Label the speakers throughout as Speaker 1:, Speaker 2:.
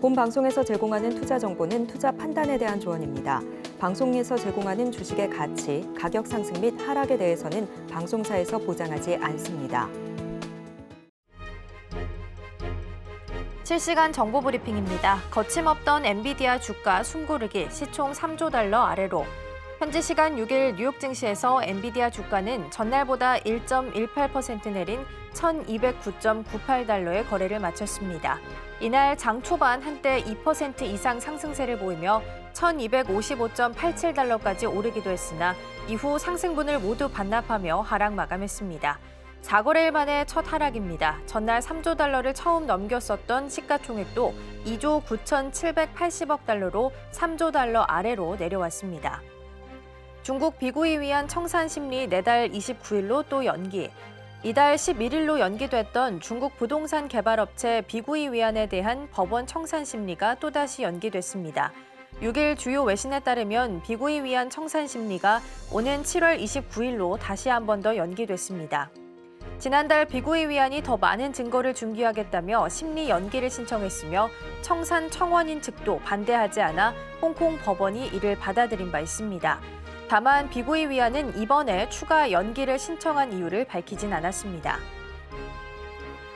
Speaker 1: 본 방송에서 제공하는 투자 정보는 투자 판단에 대한 조언입니다. 방송에서 제공하는 주식의 가치, 가격 상승 및 하락에 대해서는 방송사에서 보장하지 않습니다.
Speaker 2: 실시간 정보 브리핑입니다. 거침없던 엔비디아 주가 숨고르기 시총 3조 달러 아래로. 현지 시간 6일 뉴욕 증시에서 엔비디아 주가는 전날보다 1.18% 내린 1,209.98달러의 거래를 마쳤습니다. 이날 장 초반 한때 2% 이상 상승세를 보이며 1,255.87달러까지 오르기도 했으나 이후 상승분을 모두 반납하며 하락 마감했습니다. 4거래일 만에 첫 하락입니다. 전날 3조 달러를 처음 넘겼었던 시가총액도 2조 9,780억 달러로 3조 달러 아래로 내려왔습니다. 중국 비구이 위한 청산 심리 내달 29일로 또 연기. 이달 11일로 연기됐던 중국 부동산 개발업체 비구이 위안에 대한 법원 청산 심리가 또다시 연기됐습니다. 6일 주요 외신에 따르면 비구이 위안 청산 심리가 오는 7월 29일로 다시 한 번 더 연기됐습니다. 지난달 비구이 위안이 더 많은 증거를 준비하겠다며 심리 연기를 신청했으며 청산 청원인 측도 반대하지 않아 홍콩 법원이 이를 받아들인 바 있습니다. 다만 비구이 위안은 이번에 추가 연기를 신청한 이유를 밝히진 않았습니다.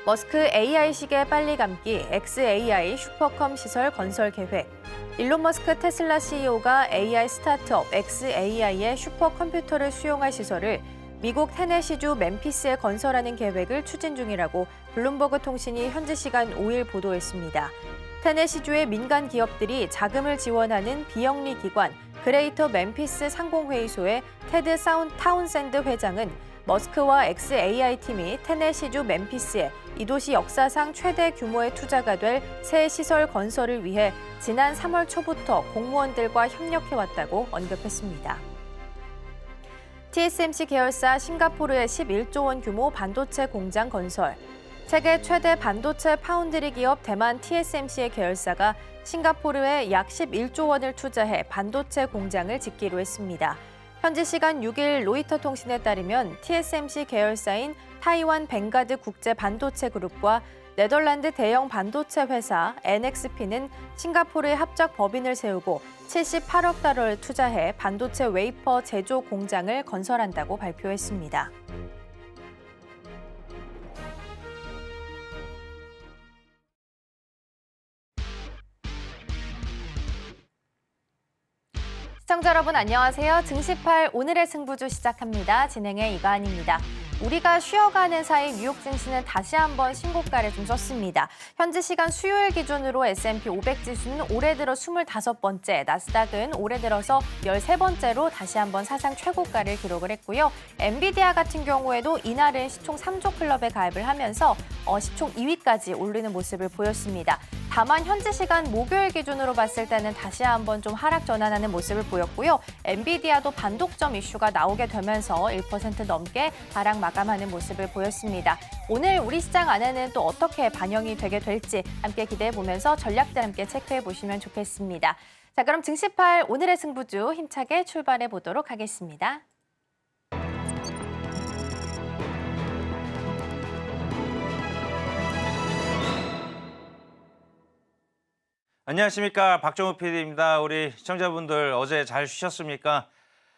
Speaker 2: 머스크 AI식의 빨리 감기 XAI 슈퍼컴 시설 건설 계획. 일론 머스크 테슬라 CEO가 AI 스타트업 XAI의 슈퍼컴퓨터를 수용할 시설을 미국 테네시주 멤피스에 건설하는 계획을 추진 중이라고 블룸버그 통신이 현지 시간 5일 보도했습니다. 테네시주의 민간 기업들이 자금을 지원하는 비영리 기관 그레이터 멤피스 상공회의소의 테드 타운샌드 회장은 머스크와 XAI 팀이 테네시주 멤피스에 이 도시 역사상 최대 규모의 투자가 될 새 시설 건설을 위해 지난 3월 초부터 공무원들과 협력해왔다고 언급했습니다. TSMC 계열사 싱가포르의 11조 원 규모 반도체 공장 건설. 세계 최대 반도체 파운드리 기업 대만 TSMC의 계열사가 싱가포르에 약 11조 원을 투자해 반도체 공장을 짓기로 했습니다. 현지 시간 6일 로이터 통신에 따르면 TSMC 계열사인 타이완 뱅가드 국제 반도체 그룹과 네덜란드 대형 반도체 회사 NXP는 싱가포르에 합작 법인을 세우고 78억 달러를 투자해 반도체 웨이퍼 제조 공장을 건설한다고 발표했습니다. 시청자 여러분 안녕하세요. 증시8 오늘의 승부주 시작합니다. 진행의 이가은입니다. 우리가 쉬어가는 사이 뉴욕 증시는 다시 한번 신고가를 좀 썼습니다. 현지 시간 수요일 기준으로 S&P 500 지수는 올해 들어 25번째, 나스닥은 올해 들어서 13번째로 다시 한번 사상 최고가를 기록을 했고요. 엔비디아 같은 경우에도 이날은 시총 3조 클럽에 가입을 하면서 시총 2위까지 오르는 모습을 보였습니다. 다만 현지 시간 목요일 기준으로 봤을 때는 다시 한번 좀 하락 전환하는 모습을 보였고요. 엔비디아도 반독점 이슈가 나오게 되면서 1% 넘게 하락 마감하는 모습을 보였습니다. 오늘 우리 시장 안에는 또 어떻게 반영이 되게 될지 함께 기대해보면서 전략들 함께 체크해보시면 좋겠습니다. 자, 그럼 증시8 오늘의 승부주 힘차게 출발해보도록 하겠습니다.
Speaker 3: 안녕하십니까, 박정우 PD입니다. 우리 시청자분들 어제 잘 쉬셨습니까?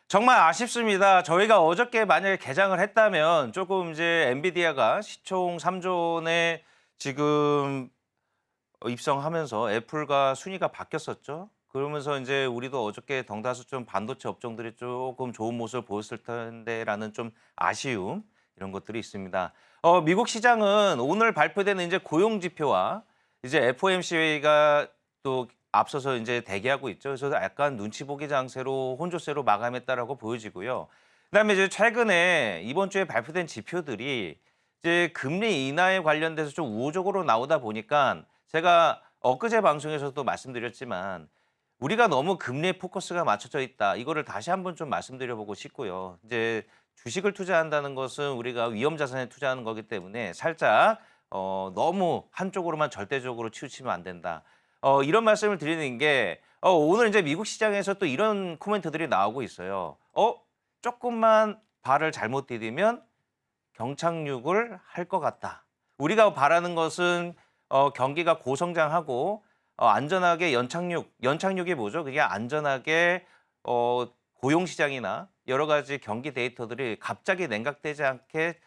Speaker 3: 정말 아쉽습니다. 저희가 어저께 만약에 개장을 했다면 조금 이제 엔비디아가 시총 3조 원에 지금 입성하면서 애플과 순위가 바뀌었었죠. 그러면서 이제 우리도 어저께 덩다수 좀 반도체 업종들이 조금 좋은 모습을 보였을 텐데라는 좀 아쉬움 이런 것들이 있습니다. 미국 시장은 오늘 발표되는 이제 고용 지표와 이제 FOMC가 또 앞서서 이제 대기하고 있죠. 그래서 약간 눈치 보기 장세로 혼조세로 마감했다라고 보여지고요. 그다음에 이제 최근에 이번 주에 발표된 지표들이 이제 금리 인하에 관련돼서 좀 우호적으로 나오다 보니까 제가 엊그제 방송에서도 말씀드렸지만 우리가 너무 금리에 포커스가 맞춰져 있다. 이거를 다시 한번 좀 말씀드려보고 싶고요. 이제 주식을 투자한다는 것은 우리가 위험 자산에 투자하는 거기 때문에 살짝 너무 한쪽으로만 절대적으로 치우치면 안 된다. 이런 말씀을 드리는 게 오늘 이제 미국 시장에서 또 이런 코멘트들이 나오고 있어요. 조금만 발을 잘못 디디면 경착륙을 할 것 같다. 우리가 바라는 것은 경기가 고성장하고 안전하게 연착륙이 뭐죠? 그게 안전하게 고용시장이나 여러 가지 경기 데이터들이 갑자기 냉각되지 않게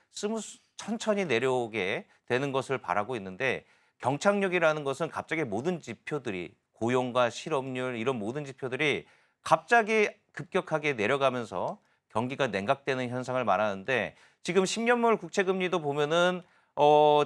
Speaker 3: 천천히 내려오게 되는 것을 바라고 있는데 경착륙이라는 것은 갑자기 모든 지표들이 고용과 실업률 이런 모든 지표들이 갑자기 급격하게 내려가면서 경기가 냉각되는 현상을 말하는데 지금 10년물 국채금리도 보면은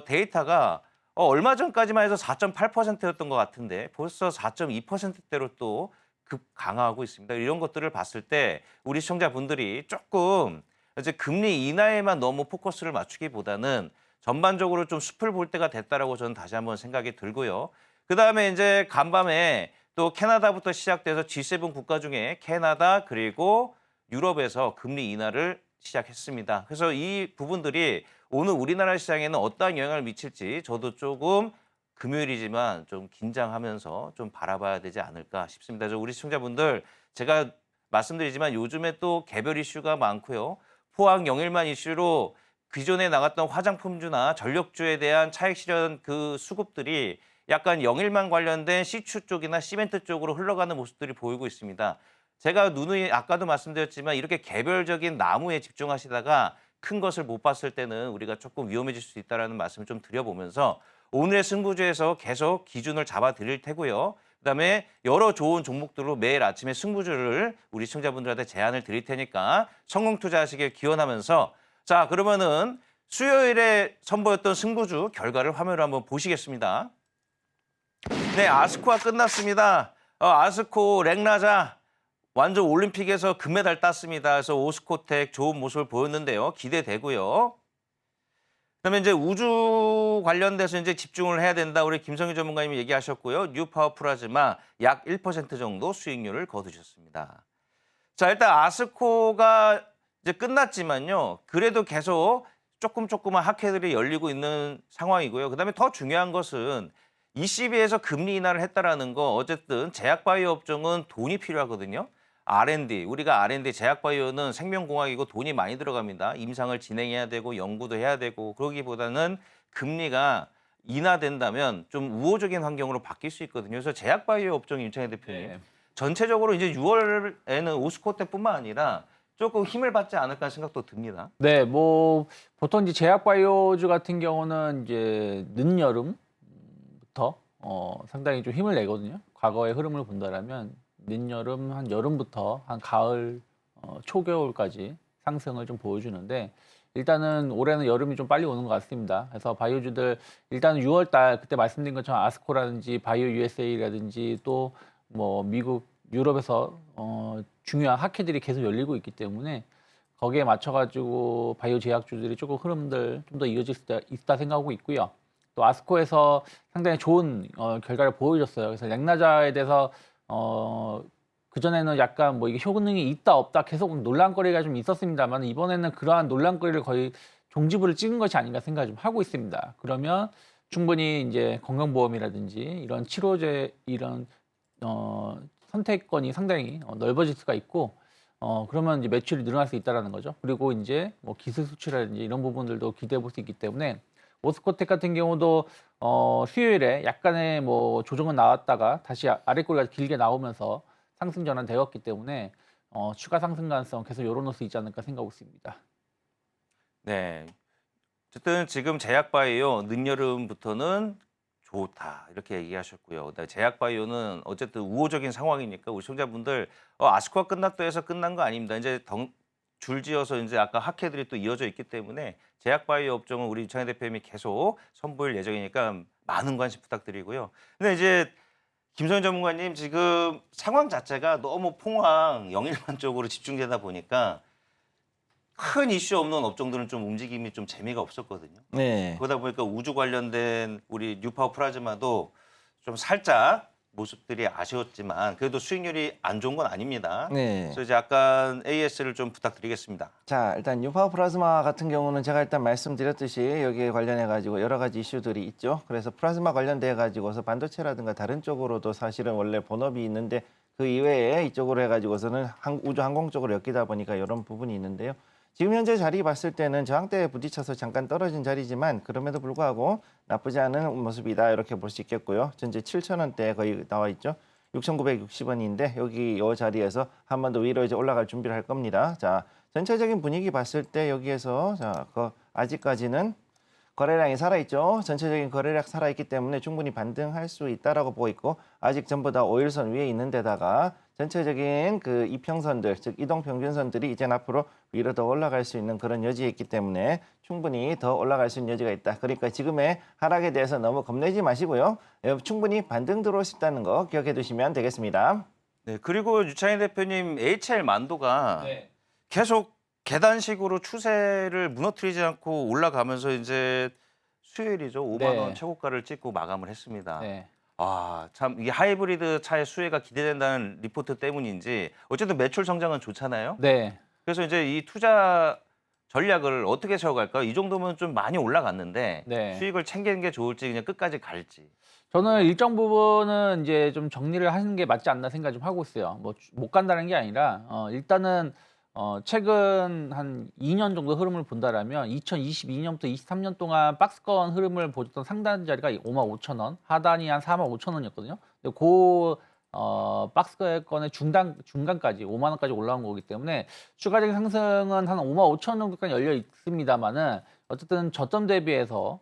Speaker 3: 데이터가 얼마 전까지만 해서 4.8%였던 것 같은데 벌써 4.2%대로 또 급 강화하고 있습니다. 이런 것들을 봤을 때 우리 시청자분들이 조금 이제 금리 인하에만 너무 포커스를 맞추기보다는 전반적으로 좀 숲을 볼 때가 됐다라고 저는 다시 한번 생각이 들고요. 그다음에 이제 간밤에 또 캐나다부터 시작돼서 G7 국가 중에 캐나다 그리고 유럽에서 금리 인하를 시작했습니다. 그래서 이 부분들이 오늘 우리나라 시장에는 어떠한 영향을 미칠지 저도 조금 금요일이지만 좀 긴장하면서 좀 바라봐야 되지 않을까 싶습니다. 우리 시청자분들 제가 말씀드리지만 요즘에 또 개별 이슈가 많고요. 포항 영일만 이슈로 기존에 나갔던 화장품주나 전력주에 대한 차익 실현 그 수급들이 약간 영일만 관련된 시추 쪽이나 시멘트 쪽으로 흘러가는 모습들이 보이고 있습니다. 제가 누누이 아까도 말씀드렸지만 이렇게 개별적인 나무에 집중하시다가 큰 것을 못 봤을 때는 우리가 조금 위험해질 수 있다는 말씀을 좀 드려보면서 오늘의 승부주에서 계속 기준을 잡아드릴 테고요. 그다음에 여러 좋은 종목들로 매일 아침에 승부주를 우리 시청자분들한테 제안을 드릴 테니까 성공 투자하시길 기원하면서 자 그러면은 수요일에 선보였던 승부주 결과를 화면으로 한번 보시겠습니다. 네, 아스코가 끝났습니다. 아스코 렉나자 완전 올림픽에서 금메달 땄습니다. 그래서 오스코텍 좋은 모습을 보였는데요. 기대되고요. 그다음에 이제 우주 관련돼서 이제 집중을 해야 된다. 우리 김성희 전문가님이 얘기하셨고요. 뉴파워 플라즈마 약 1% 정도 수익률을 거두셨습니다. 자, 일단 아스코가 이제 끝났지만요. 그래도 계속 조금만 학회들이 열리고 있는 상황이고요. 그다음에 더 중요한 것은 ECB에서 금리 인하를 했다라는 거 어쨌든 제약바이오 업종은 돈이 필요하거든요. R&D, 우리가 R&D 제약바이오는 생명공학이고 돈이 많이 들어갑니다. 임상을 진행해야 되고 연구도 해야 되고 그러기보다는 금리가 인하된다면 좀 우호적인 환경으로 바뀔 수 있거든요. 그래서 제약바이오 업종 임창희 대표님,
Speaker 4: 네.
Speaker 3: 전체적으로 이제 6월에는 오스코텍뿐만 아니라 조금 힘을 받지 않을까 생각도 듭니다.
Speaker 4: 네, 뭐 보통 이제 제약바이오주 같은 경우는 이제 늦여름부터 상당히 좀 힘을 내거든요. 과거의 흐름을 본다라면 늦여름 한 여름부터 한 가을 초겨울까지 상승을 좀 보여주는데 일단은 올해는 여름이 좀 빨리 오는 것 같습니다. 그래서 바이오주들 일단 6월 달 그때 말씀드린 것처럼 아스코라든지 바이오 USA라든지 또 뭐 미국 유럽에서 중요한 학회들이 계속 열리고 있기 때문에 거기에 맞춰가지고 바이오 제약주들이 조금 흐름들 좀 더 이어질 수 있다 생각하고 있고요. 또 아스코에서 상당히 좋은 결과를 보여줬어요. 그래서 렉나자에 대해서 그전에는 약간 뭐 이게 효능이 있다 없다 계속 논란거리가 좀 있었습니다만 이번에는 그러한 논란거리를 거의 종지부를 찍은 것이 아닌가 생각을 좀 하고 있습니다. 그러면 충분히 이제 건강보험이라든지 이런 치료제 이런 선택권이 상당히 넓어질 수가 있고 그러면 이제 매출이 늘어날 수 있다라는 거죠. 그리고 이제 뭐 기술 수출이라든지 이런 부분들도 기대해 볼 수 있기 때문에 오스코텍 같은 경우도 수요일에 약간의 뭐 조정은 나왔다가 다시 아래꼬리가 길게 나오면서 상승 전환 되었기 때문에 추가 상승 가능성 계속 열어놓을 수 있지 않을까 생각하고 있습니다.
Speaker 3: 네. 어쨌든 지금 제약바이오 늦여름부터는 좋다 이렇게 얘기하셨고요. 그다음에 제약바이오는 어쨌든 우호적인 상황이니까 우리 시청자분들 아스코가 끝났다 해서 끝난 거 아닙니다. 이제 줄지어서 이제 아까 학회들이 또 이어져 있기 때문에 제약바이오 업종은 우리 이창희 대표님이 계속 선보일 예정이니까 많은 관심 부탁드리고요. 근데 이제 김성현 전문가님 지금 상황 자체가 너무 포항 영일만 쪽으로 집중되다 보니까 큰 이슈 없는 업종들은 좀 움직임이 좀 재미가 없었거든요.
Speaker 5: 네.
Speaker 3: 그러다 보니까 우주 관련된 우리 뉴파워 플라즈마도 좀 살짝 모습들이 아쉬웠지만 그래도 수익률이 안 좋은 건 아닙니다.
Speaker 5: 네.
Speaker 3: 그래서 이제 약간 AS를 좀 부탁드리겠습니다.
Speaker 5: 자, 일단 뉴파워 플라즈마 같은 경우는 제가 일단 말씀드렸듯이 여기에 관련해 가지고 여러 가지 이슈들이 있죠. 그래서 플라즈마 관련돼 가지고서 반도체라든가 다른 쪽으로도 사실은 원래 본업이 있는데 그 이외에 이쪽으로 해 가지고서는 우주 항공 쪽으로 엮이다 보니까 이런 부분이 있는데요. 지금 현재 자리 봤을 때는 저항대에 부딪혀서 잠깐 떨어진 자리지만 그럼에도 불구하고 나쁘지 않은 모습이다 이렇게 볼 수 있겠고요. 현재 7,000원대 거의 나와 있죠. 6,960원인데 여기 이 자리에서 한 번 더 위로 이제 올라갈 준비를 할 겁니다. 자, 전체적인 분위기 봤을 때 여기에서 자, 아직까지는 거래량이 살아있죠. 전체적인 거래량 살아있기 때문에 충분히 반등할 수 있다라고 보고 있고 아직 전부 다 5일선 위에 있는 데다가 전체적인 그 이평선들, 즉 이동평균선들이 이제 앞으로 위로 더 올라갈 수 있는 그런 여지에 있기 때문에 충분히 더 올라갈 수 있는 여지가 있다. 그러니까 지금의 하락에 대해서 너무 겁내지 마시고요. 충분히 반등 들어올 수 있다는 거 기억해 두시면 되겠습니다.
Speaker 3: 네, 그리고 유창희 대표님 HL 만도가
Speaker 4: 네.
Speaker 3: 계속 계단식으로 추세를 무너뜨리지 않고 올라가면서 이제 수요일이죠. 5만 원
Speaker 4: 네.
Speaker 3: 최고가를 찍고 마감을 했습니다.
Speaker 4: 네.
Speaker 3: 아, 참 이게 하이브리드 차의 수혜가 기대된다는 리포트 때문인지 어쨌든 매출 성장은 좋잖아요.
Speaker 4: 네.
Speaker 3: 그래서 이제 이 투자 전략을 어떻게 세워갈까? 이 정도면 좀 많이 올라갔는데
Speaker 4: 네.
Speaker 3: 수익을 챙기는 게 좋을지 그냥 끝까지 갈지.
Speaker 4: 저는 일정 부분은 이제 좀 정리를 하는 게 맞지 않나 생각 좀 하고 있어요. 뭐 못 간다는 게 아니라 일단은 최근 한 2년 정도 흐름을 본다라면 2022년부터 23년 동안 박스권 흐름을 보였던 상단 자리가 55,000원, 하단이 한 45,000원이었거든요. 근데 그 박스권의 중간까지 5만 원까지 올라온 거기 때문에 추가적인 상승은 한 55,000원 정도까지 열려 있습니다만은 어쨌든 저점 대비해서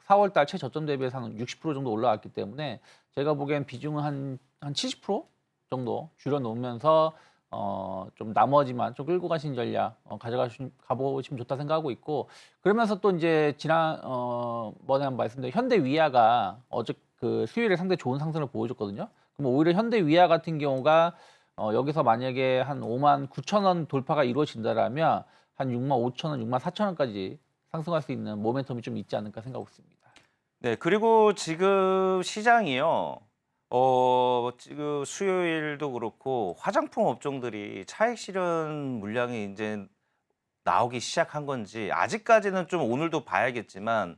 Speaker 4: 4월달 최저점 대비해서 한 60% 정도 올라왔기 때문에 제가 보기엔 비중은 한 70% 정도 줄여놓으면서 좀 나머지만 좀 끌고 가신 전략 가보시면 좋다 생각하고 있고 그러면서 또 이제 번에 한번 말씀드린 현대위아가 어제 그 수요일에 상당히 좋은 상승을 보여줬거든요. 그럼 오히려 현대위아 같은 경우가 여기서 만약에 한 59,000원 돌파가 이루어진다라면 한 65,000원, 64,000원까지 상승할 수 있는 모멘텀이 좀 있지 않을까 생각하고 있습니다.
Speaker 3: 네, 그리고 지금 시장이요. 지금 수요일도 그렇고 화장품 업종들이 차익 실현 물량이 이제 나오기 시작한 건지 아직까지는 좀 오늘도 봐야겠지만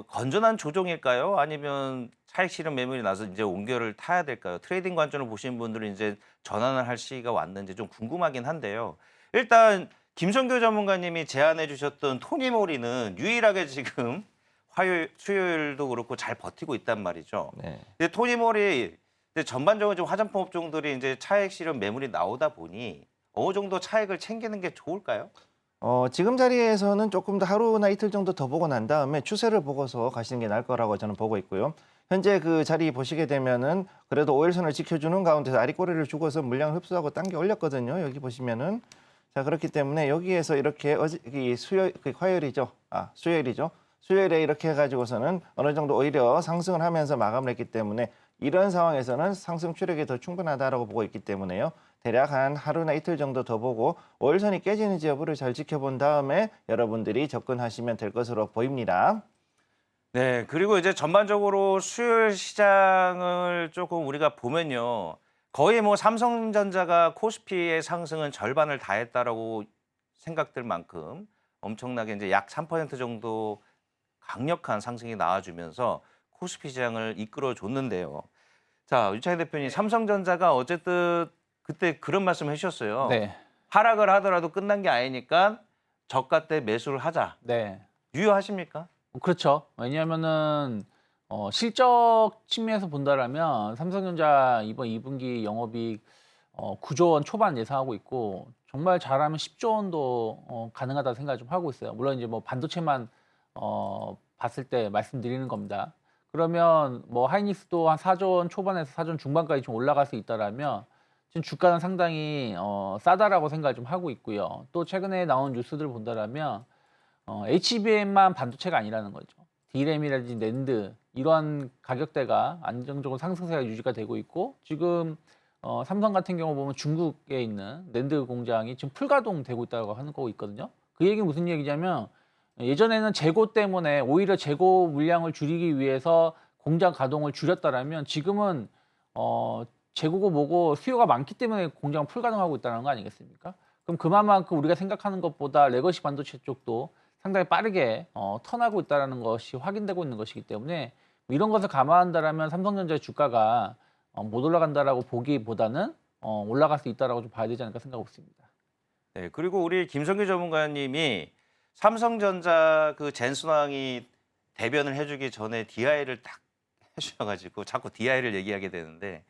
Speaker 3: 건전한 조정일까요? 아니면 차익 실현 매물이 나서 이제 온결을 타야 될까요? 트레이딩 관점을 보시는 분들은 이제 전환을 할 시기가 왔는지 좀 궁금하긴 한데요. 일단 김성교 전문가님이 제안해 주셨던 토니모리는 유일하게 지금 수요일도 그렇고 잘 버티고 있단 말이죠.
Speaker 5: 네.
Speaker 3: 근데 토니모리 전반적으로 좀 화장품 업종들이 이제 차익 실현 매물이 나오다 보니 어느 정도 차익을 챙기는 게 좋을까요?
Speaker 5: 지금 자리에서는 조금 더 하루나 이틀 정도 더 보고 난 다음에 추세를 보고서 가시는 게 나을 거라고 저는 보고 있고요. 현재 그 자리 보시게 되면은 그래도 5일선을 지켜주는 가운데서 아리꼬리를 주고서 물량을 흡수하고 당겨 올렸거든요. 여기 보시면은 자 그렇기 때문에 여기에서 이렇게 화요일이죠. 수요일이죠. 수요일에 이렇게 해가지고서는 어느 정도 오히려 상승을 하면서 마감을 했기 때문에 이런 상황에서는 상승 추력이 더 충분하다라고 보고 있기 때문에요. 대략 한 하루나 이틀 정도 더 보고 5일선이 깨지는지 여부를 잘 지켜본 다음에 여러분들이 접근하시면 될 것으로 보입니다.
Speaker 3: 네, 그리고 이제 전반적으로 수요일 시장을 조금 우리가 보면요. 거의 뭐 삼성전자가 코스피의 상승은 절반을 다 했다라고 생각될 만큼 엄청나게 이제 약 3% 정도 강력한 상승이 나와주면서 코스피 시장을 이끌어 줬는데요. 자, 유창희 대표님, 삼성전자가 어쨌든 그때 그런 말씀 해주셨어요.
Speaker 4: 네.
Speaker 3: 하락을 하더라도 끝난 게 아니니까 저가 때 매수를 하자.
Speaker 4: 네.
Speaker 3: 유효하십니까?
Speaker 4: 그렇죠. 왜냐하면은 실적 측면에서 본다라면 삼성전자 이번 2분기 영업이익 9조 원 초반 예상하고 있고 정말 잘하면 10조 원도 가능하다 생각을 좀 하고 있어요. 물론 이제 뭐 반도체만 봤을 때 말씀드리는 겁니다. 그러면 뭐 하이닉스도 한 4조 원 초반에서 4조 원 중반까지 좀 올라갈 수 있다라면 지금 주가는 상당히 싸다라고 생각을 좀 하고 있고요. 또 최근에 나온 뉴스들 본다라면 HBM만 반도체가 아니라는 거죠. D램이라든지 낸드 이러한 가격대가 안정적으로 상승세가 유지가 되고 있고 지금 삼성 같은 경우 보면 중국에 있는 낸드 공장이 지금 풀가동되고 있다고 하는 거고 있거든요. 그 얘기는 무슨 얘기냐면 예전에는 재고 때문에 오히려 재고 물량을 줄이기 위해서 공장 가동을 줄였다라면 지금은 재고고 뭐고 수요가 많기 때문에 공장을 풀가동하고 있다는 거 아니겠습니까? 그럼 그만큼 우리가 생각하는 것보다 레거시 반도체 쪽도 상당히 빠르게 턴하고 있다는 것이 확인되고 있는 것이기 때문에 이런 것을 감안한다면 삼성전자의 주가가 못 올라간다라고 보기보다는 올라갈 수 있다라고 좀 봐야 되지 않을까 생각하고 있습니다.
Speaker 3: 네, 그리고 우리 김성규 전문가님이 삼성전자 그 젠순왕이 대변을 해주기 전에 DI를 딱 해주셔가지고 자꾸 DI를 얘기하게 되는데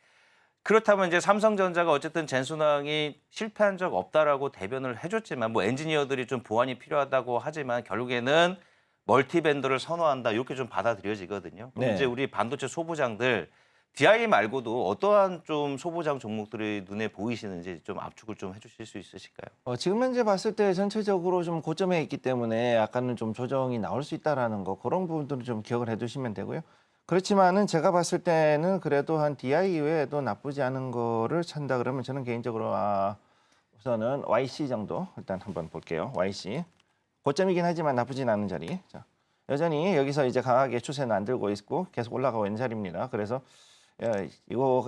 Speaker 3: 그렇다면 이제 삼성전자가 어쨌든 젠순왕이 실패한 적 없다라고 대변을 해줬지만 뭐 엔지니어들이 좀 보완이 필요하다고 하지만 결국에는 멀티밴더를 선호한다 이렇게 좀 받아들여지거든요. 그럼
Speaker 5: 네.
Speaker 3: 이제 우리 반도체 소부장들 DI 말고도 어떠한 좀 소부장 종목들이 눈에 보이시는지 좀 압축을 좀 해주실 수 있으실까요?
Speaker 5: 지금 현재 봤을 때 전체적으로 좀 고점에 있기 때문에 약간은 좀 조정이 나올 수 있다라는 거 그런 부분들은 좀 기억을 해두시면 되고요. 그렇지만은 제가 봤을 때는 그래도 한 DI 이외에도 나쁘지 않은 거를 찾는다 그러면 저는 개인적으로 우선은 YC 정도 일단 한번 볼게요. YC 고점이긴 하지만 나쁘진 않은 자리. 자, 여전히 여기서 이제 강하게 추세는 안 들고 있고 계속 올라가고 있는 자리입니다. 그래서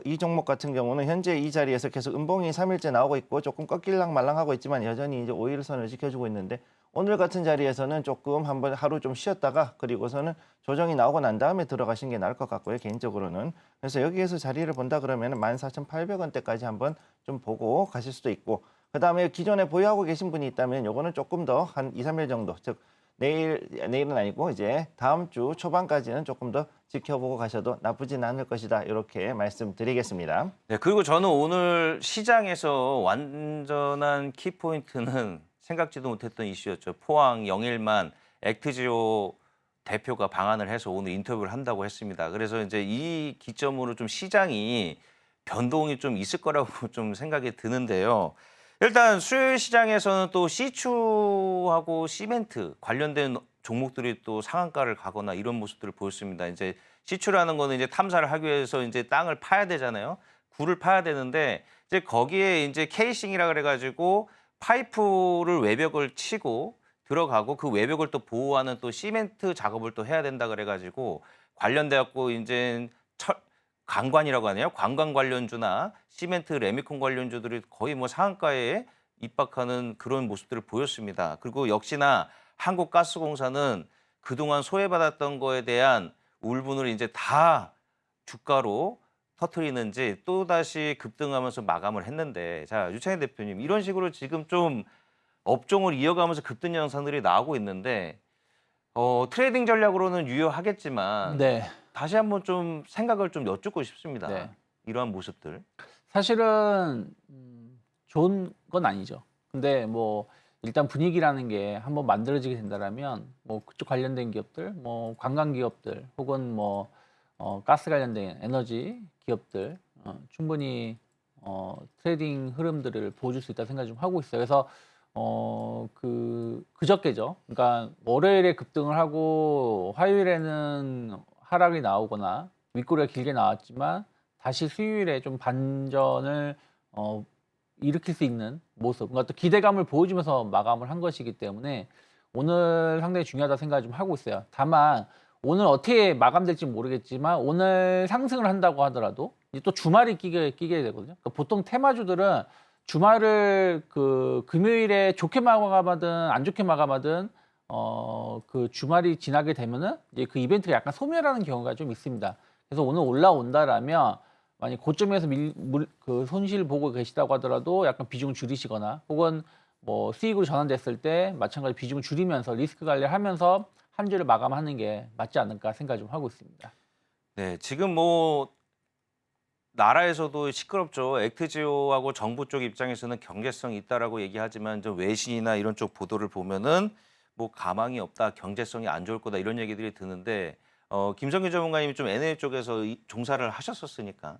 Speaker 5: 이 종목 같은 경우는 현재 이 자리에서 계속 음봉이 3일째 나오고 있고 조금 꺾일랑 말랑하고 있지만 여전히 이제 5일선을 지켜주고 있는데 오늘 같은 자리에서는 조금 한번 하루 좀 쉬었다가 그리고서는 조정이 나오고 난 다음에 들어가신 게 나을 것 같고요. 개인적으로는. 그래서 여기에서 자리를 본다 그러면 14,800원대까지 한번 좀 보고 가실 수도 있고 그다음에 기존에 보유하고 계신 분이 있다면 요거는 조금 더 한 2, 3일 정도 즉 내일은 아니고 이제 다음 주 초반까지는 조금 더 지켜보고 가셔도 나쁘진 않을 것이다. 이렇게 말씀드리겠습니다.
Speaker 3: 네, 그리고 저는 오늘 시장에서 완전한 키포인트는 생각지도 못했던 이슈였죠. 포항 영일만 액트지오 대표가 방한을 해서 오늘 인터뷰를 한다고 했습니다. 그래서 이제 이 기점으로 좀 시장이 변동이 좀 있을 거라고 좀 생각이 드는데요. 일단 수요일 시장에서는 또 시추하고 시멘트 관련된 종목들이 또 상한가를 가거나 이런 모습들을 보였습니다. 이제 시추라는 거는 이제 탐사를 하기 위해서 이제 땅을 파야 되잖아요. 굴을 파야 되는데 이제 거기에 이제 케이싱이라 그래가지고 파이프를 외벽을 치고 들어가고 그 외벽을 또 보호하는 또 시멘트 작업을 또 해야 된다 그래가지고 관련돼갖고 이제 관관이라고 하네요. 관광 관련주나 시멘트, 레미콘 관련주들이 거의 뭐 상한가에 입박하는 그런 모습들을 보였습니다. 그리고 역시나 한국가스공사는 그동안 소외받았던 거에 대한 울분을 이제 다 주가로 터트리는지 또다시 급등하면서 마감을 했는데 자, 유창희 대표님 이런 식으로 지금 좀 업종을 이어가면서 급등 현상들이 나오고 있는데 트레이딩 전략으로는 유효하겠지만
Speaker 4: 네.
Speaker 3: 다시 한번 좀 생각을 좀 여쭙고 싶습니다.
Speaker 4: 네.
Speaker 3: 이러한 모습들.
Speaker 4: 사실은 좋은 건 아니죠. 근데 뭐 일단 분위기라는 게 한번 만들어지게 된다라면 뭐 그쪽 관련된 기업들, 뭐 관광 기업들 혹은 뭐 가스 관련된 에너지 기업들 충분히 트레이딩 흐름들을 보여줄 수 있다 생각 좀 하고 있어요. 그래서 그저께죠. 그러니까 월요일에 급등을 하고 화요일에는 하락이 나오거나 윗꼬리가 길게 나왔지만 다시 수요일에 좀 반전을 일으킬 수 있는 모습, 그러니까 또 기대감을 보여주면서 마감을 한 것이기 때문에 오늘 상당히 중요하다 생각을 좀 하고 있어요. 다만 오늘 어떻게 마감될지 모르겠지만 오늘 상승을 한다고 하더라도 이제 또 주말이 끼게 되거든요. 그러니까 보통 테마주들은 주말을 금요일에 좋게 마감하든 안 좋게 마감하든 그 주말이 지나게 되면은 이제 그 이벤트가 약간 소멸하는 경우가 좀 있습니다. 그래서 오늘 올라온다라면 만약 고점에서 그 손실 보고 계시다고 하더라도 약간 비중을 줄이시거나 혹은 뭐 수익으로 전환됐을 때 마찬가지 비중을 줄이면서 리스크 관리를 하면서 한 주를 마감하는 게 맞지 않을까 생각 좀 하고 있습니다.
Speaker 3: 네, 지금 뭐 나라에서도 시끄럽죠. 액트지오하고 정부 쪽 입장에서는 경제성이 있다라고 얘기하지만 좀 외신이나 이런 쪽 보도를 보면은 뭐 가망이 없다, 경제성이 안 좋을 거다 이런 얘기들이 드는데 김성규 전문가님이 좀 NA 쪽에서 종사를 하셨었으니까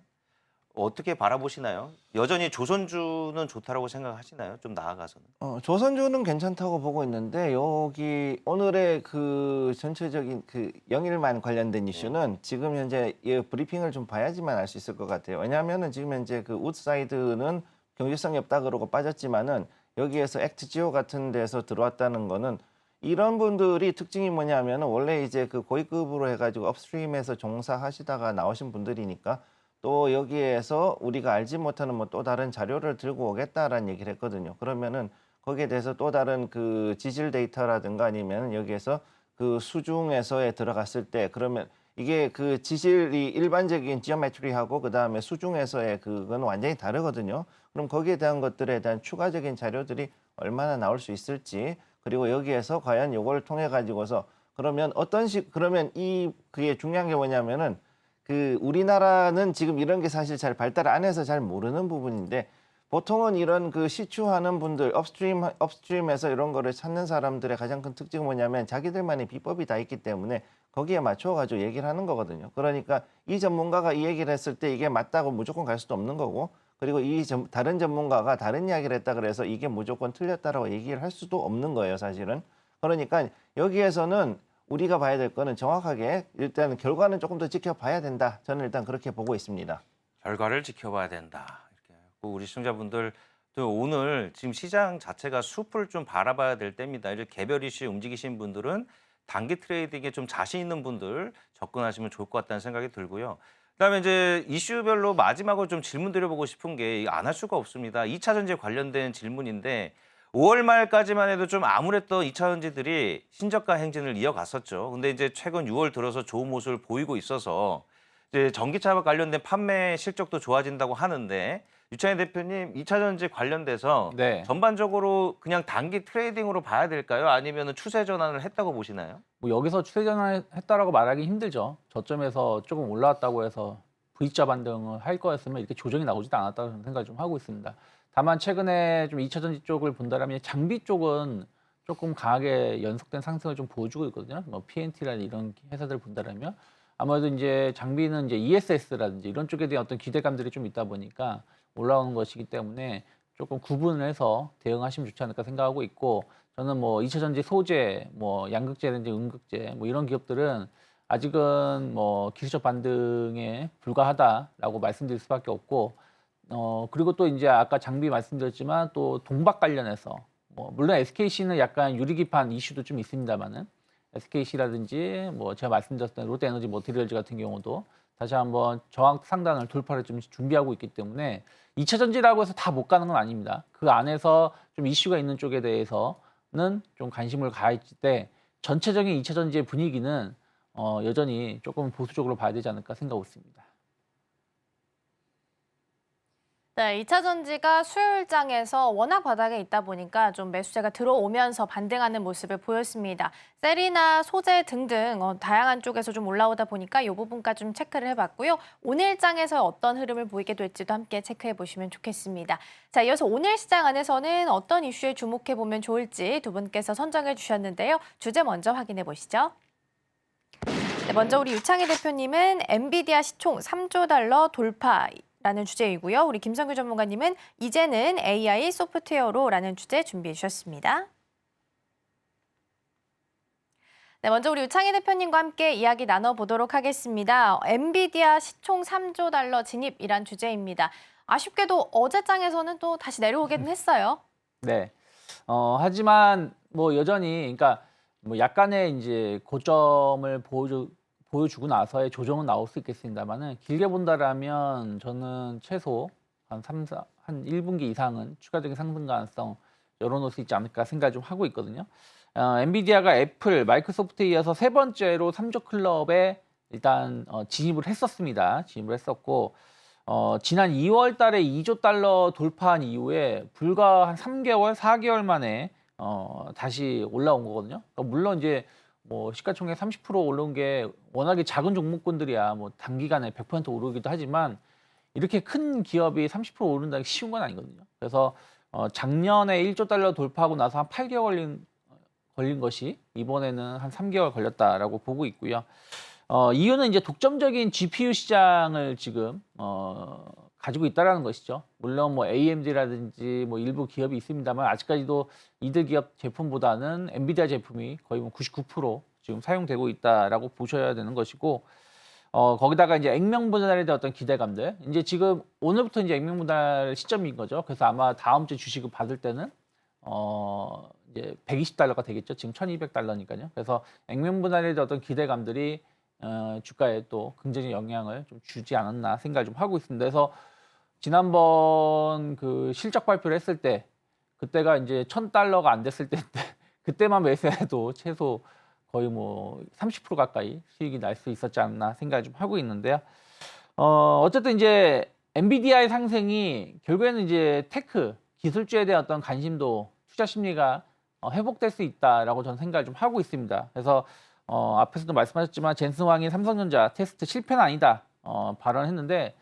Speaker 3: 어떻게 바라보시나요? 여전히 조선주는 좋다라고 생각하시나요? 좀 나아가서는.
Speaker 5: 조선주는 괜찮다고 보고 있는데 여기 오늘의 그 전체적인 그 영일만 관련된 이슈는 지금 현재 이 브리핑을 좀 봐야지만 알 수 있을 것 같아요. 왜냐하면은 지금 현재 그 우드사이드는 경제성이 없다 그러고 빠졌지만은 여기에서 액트지오 같은 데서 들어왔다는 거는 이런 분들이 특징이 뭐냐면은 원래 이제 그 고위급으로 해가지고 업스트림에서 종사하시다가 나오신 분들이니까 또 여기에서 우리가 알지 못하는 뭐 또 다른 자료를 들고 오겠다라는 얘기를 했거든요. 그러면은 거기에 대해서 또 다른 그 지질 데이터라든가 아니면 여기에서 그 수중에서에 들어갔을 때 그러면 이게 그 지질이 일반적인 지오메트리하고 그다음에 수중에서의 그건 완전히 다르거든요. 그럼 거기에 대한 것들에 대한 추가적인 자료들이 얼마나 나올 수 있을지, 그리고 여기에서 과연 요걸 통해 가지고서 그러면 그러면 그게 중요한 게 뭐냐면은 그 우리나라는 지금 이런 게 사실 잘 발달 안 해서 잘 모르는 부분인데, 보통은 이런 그 시추하는 분들, 업스트림에서 이런 거를 찾는 사람들의 가장 큰 특징은 뭐냐면 자기들만의 비법이 다 있기 때문에 거기에 맞춰가지고 얘기를 하는 거거든요. 그러니까 이 전문가가 이 얘기를 했을 때 이게 맞다고 무조건 갈 수도 없는 거고, 그리고 다른 전문가가 다른 이야기를 했다 그래서 이게 무조건 틀렸다라고 얘기를 할 수도 없는 거예요, 사실은. 그러니까 여기에서는 우리가 봐야 될 거는 정확하게 일단 결과는 조금 더 지켜봐야 된다. 저는 일단 그렇게 보고 있습니다.
Speaker 3: 결과를 지켜봐야 된다. 이렇게 우리 시청자분들 또 오늘 지금 시장 자체가 숲을 좀 바라봐야 될 때입니다. 이렇게 개별 이슈에 움직이신 분들은 단기 트레이딩에 좀 자신 있는 분들 접근하시면 좋을 것 같다는 생각이 들고요. 그다음에 이제 이슈별로 마지막으로 좀 질문 드려보고 싶은 게 안 할 수가 없습니다. 2차 전지 관련된 질문인데 5월 말까지만 해도 좀 암울했던 2차 전지들이 신저가 행진을 이어갔었죠. 근데 이제 최근 6월 들어서 좋은 모습을 보이고 있어서 이제 전기차와 관련된 판매 실적도 좋아진다고 하는데 유창희 대표님 2차 전지 관련돼서
Speaker 4: 네.
Speaker 3: 전반적으로 그냥 단기 트레이딩으로 봐야 될까요? 아니면 추세 전환을 했다고 보시나요?
Speaker 4: 뭐 여기서 추세 전환했다라고 말하기 힘들죠. 저점에서 조금 올라왔다고 해서 V자 반등을 할 거였으면 이렇게 조정이 나오지도 않았다는 생각을 좀 하고 있습니다. 다만 최근에 좀 2차 전지 쪽을 본다면 장비 쪽은 조금 강하게 연속된 상승을 좀 보여주고 있거든요. 뭐 PNT라는 이런 회사들을 본다면 아무래도 이제 장비는 이제 ESS라든지 이런 쪽에 대한 어떤 기대감들이 좀 있다 보니까 올라오는 것이기 때문에 조금 구분을 해서 대응하시면 좋지 않을까 생각하고 있고, 저는 뭐 2차 전지 소재, 뭐 양극재라든지 음극재 뭐 이런 기업들은 아직은 뭐 기술적 반등에 불과하다라고 말씀드릴 수밖에 없고, 그리고 또 이제 아까 장비 말씀드렸지만 또 동박 관련해서 뭐 물론 SKC는 약간 유리기판 이슈도 좀 있습니다만은 SKC라든지 뭐 제가 말씀드렸던 롯데에너지 머티리얼즈 같은 경우도 다시 한번 저항 상단을 돌파를 좀 준비하고 있기 때문에 2차 전지라고 해서 다 못 가는 건 아닙니다. 그 안에서 좀 이슈가 있는 쪽에 대해서는 좀 관심을 가했을 때 전체적인 2차 전지의 분위기는 여전히 조금 보수적으로 봐야 되지 않을까 생각하고 있습니다.
Speaker 2: 네, 2차 전지가 수요일장에서 워낙 바닥에 있다 보니까 좀 매수세가 들어오면서 반등하는 모습을 보였습니다. 셀이나 소재 등등 다양한 쪽에서 좀 올라오다 보니까 이 부분까지 좀 체크를 해봤고요. 오늘장에서 어떤 흐름을 보이게 될지도 함께 체크해 보시면 좋겠습니다. 자, 이어서 오늘 시장 안에서는 어떤 이슈에 주목해 보면 좋을지 두 분께서 선정해 주셨는데요. 주제 먼저 확인해 보시죠. 네, 먼저 우리 유창희 대표님은 엔비디아 시총 3조 달러 돌파. 라는 주제이고요. 우리 김성규 전문가님은 이제는 AI 소프트웨어로라는 주제 준비해 주셨습니다. 네, 먼저 우리 유창희 대표님과 함께 이야기 나눠보도록 하겠습니다. 엔비디아 시총 3조 달러 진입이란 주제입니다. 아쉽게도 어제장에서는 또 다시 내려오긴 했어요.
Speaker 4: 네. 하지만 뭐 여전히 그러니까 뭐 약간의 이제 고점을 보여주고 나서의 조정은 나올 수 있겠습니다만은 길게 본다라면 저는 최소 한 1분기 이상은 추가적인 상승 가능성 열어놓을 수 있지 않을까 생각을 좀 하고 있거든요. 엔비디아가 애플, 마이크로소프트에 이어서 세 번째로 3조 클럽에 일단 진입을 했었습니다. 진입을 했었고 지난 2월 달에 2조 달러 돌파한 이후에 불과 한 3개월, 4개월 만에 다시 올라온 거거든요. 그러니까 물론 이제 뭐 시가총액 30% 오른 게 워낙에 작은 종목군들이야 뭐 단기간에 100% 오르기도 하지만 이렇게 큰 기업이 30% 오른다는 게 쉬운 건 아니거든요. 그래서 작년에 1조 달러 돌파하고 나서 한 8개월 걸린 것이 이번에는 한 3개월 걸렸다라고 보고 있고요. 이유는 이제 독점적인 GPU 시장을 지금 가지고 있다라는 것이죠. 물론 뭐 AMD라든지 뭐 일부 기업이 있습니다만 아직까지도 이들 기업 제품보다는 엔비디아 제품이 거의 뭐 99% 지금 사용되고 있다라고 보셔야 되는 것이고, 거기다가 이제 액면 분할에 대한 어떤 기대감들, 이제 지금 오늘부터 이제 액면 분할 시점인 거죠. 그래서 아마 다음 주 주식을 받을 때는 이제 120달러가 되겠죠. 지금 1200달러니까요. 그래서 액면 분할에 대한 어떤 기대감들이 주가에 또 긍정적 영향을 좀 주지 않았나 생각을 좀 하고 있습니다. 그래서 지난번 그 실적 발표를 했을 때 그때가 이제 $1000가 안 됐을 때인데 그때만 매수해도 최소 거의 뭐 30% 가까이 수익이 날 수 있었지 않나 생각을 좀 하고 있는데요. 어쨌든 이제 엔비디아의 상승이 결국에는 이제 테크 기술주에 대한 어떤 관심도 투자 심리가 회복될 수 있다라고 저는 생각을 좀 하고 있습니다. 그래서 앞에서도 말씀하셨지만 젠슨 황이 삼성전자 테스트 실패는 아니다 발언했는데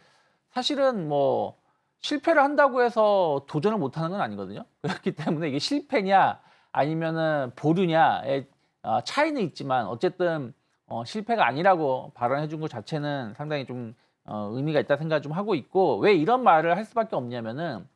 Speaker 4: 사실은 뭐 실패를 한다고 해서 도전을 못하는 건 아니거든요. 그렇기 때문에 이게 실패냐 아니면은 보류냐의 차이는 있지만 어쨌든 실패가 아니라고 발언해 준 것 자체는 상당히 좀 의미가 있다 생각을 좀 하고 있고, 왜 이런 말을 할 수밖에 없냐면은